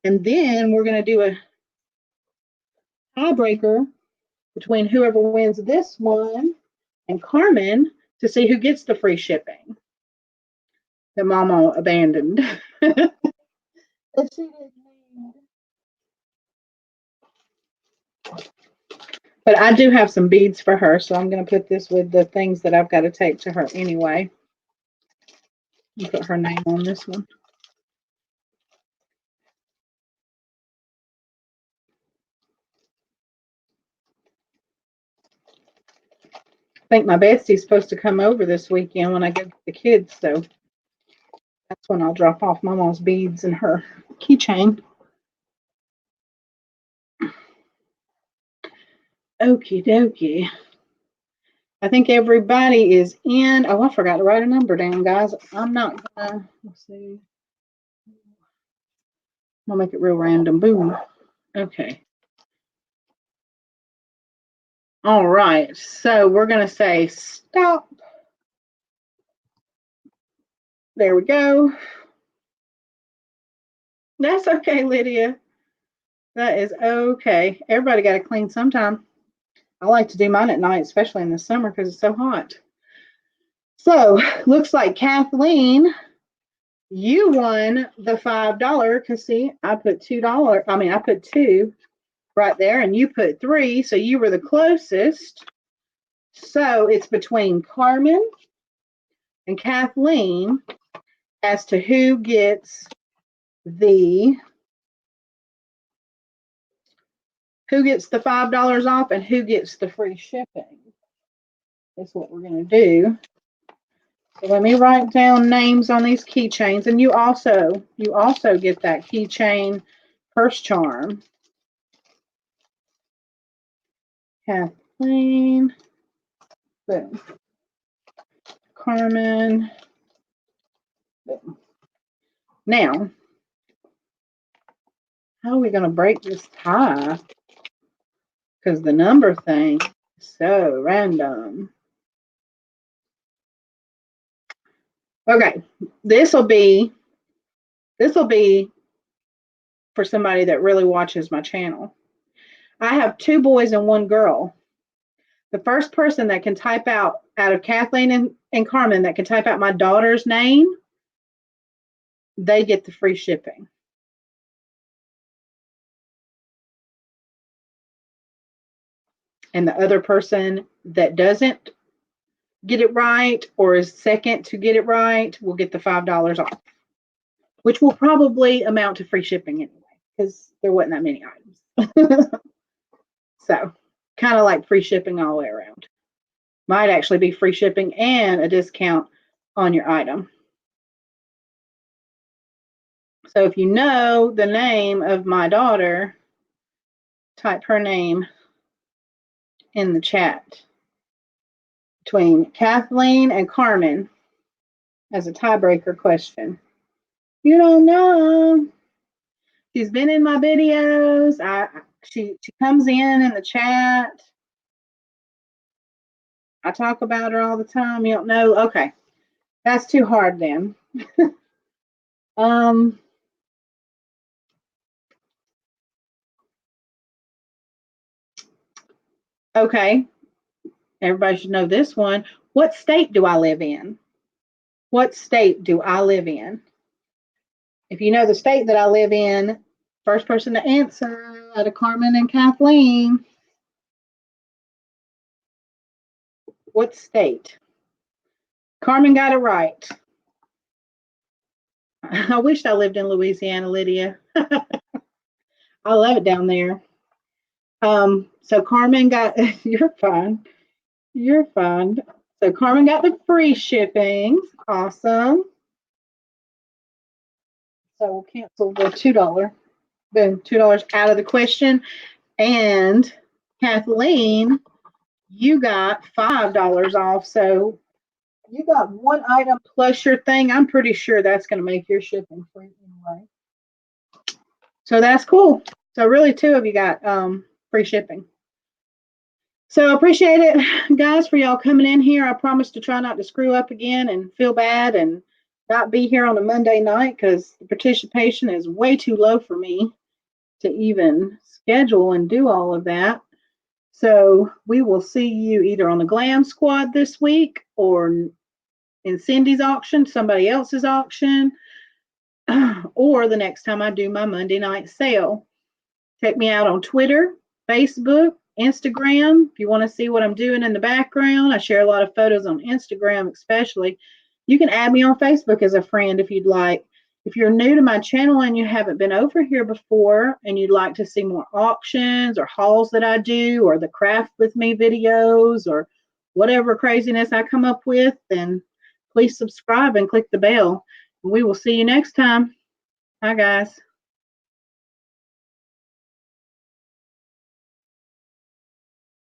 And then we're going to do a tiebreaker between whoever wins this one and Carmen to see who gets the free shipping that Mama abandoned. But I do have some beads for her, so I'm going to put this with the things that I've got to take to her anyway. And put her name on this one. I think my bestie's supposed to come over this weekend when I get the kids, so that's when I'll drop off Mama's beads and her keychain. Okie dokie. I think everybody is in. Oh, I forgot to write a number down, guys. I'm not gonna, let's see. I'll make it real random. Boom. Okay. All right. So we're going to say stop. There we go. That's okay, Lydia. That is okay. Everybody got to clean sometime. I like to do mine at night, especially in the summer because it's so hot. So looks like Kathleen, you won the $5 because see, I put $2. I put 2 right there, and you put 3, so you were the closest. So it's between Carmen and Kathleen as to who gets the $5 off and who gets the free shipping. That's what we're going to do. So let me write down names on these keychains, and you also get that keychain purse charm. Kathleen, boom. Carmen, boom. Now, how are we going to break this tie? Because the number thing is so random. Okay, this will be for somebody that really watches my channel. I have 2 boys and 1 girl. The first person that can type out of Kathleen and Carmen that can type out my daughter's name, they get the free shipping. And the other person that doesn't get it right or is second to get it right will get the $5 off, which will probably amount to free shipping anyway because there wasn't that many items. So kind of like free shipping all the way around. Might actually be free shipping and a discount on your item. So if you know the name of my daughter, type her name in the chat between Kathleen and Carmen as a tiebreaker question. You don't know. She's been in my videos. She comes in the chat. I talk about her all the time. You don't know? Okay. That's too hard then. Okay. Everybody should know this one. What state do I live in? What state do I live in? If you know the state that I live in, first person to answer out of Carmen and Kathleen. What state? Carmen got it right. I wished I lived in Louisiana, Lydia. I love it down there. So Carmen got, you're fine. You're fine. So Carmen got the free shipping. Awesome. So we'll cancel the $2. Boom, $2 out of the question. And Kathleen, you got $5 off. So you got 1 item plus your thing. I'm pretty sure that's going to make your shipping free anyway. So that's cool. So really 2 of you got free shipping. So I appreciate it, guys, for y'all coming in here. I promise to try not to screw up again and feel bad and not be here on a Monday night because the participation is way too low for me to even schedule and do all of that. So we will see you either on the Glam Squad this week or in Cindy's auction, somebody else's auction, or the next time I do my Monday night sale. Check me out on Twitter, Facebook, Instagram. If you want to see what I'm doing in the background, I share a lot of photos on Instagram, especially. You can add me on Facebook as a friend if you'd like. If you're new to my channel and you haven't been over here before and you'd like to see more auctions or hauls that I do or the craft with me videos or whatever craziness I come up with, then please subscribe and click the bell. We will see you next time. Bye, guys.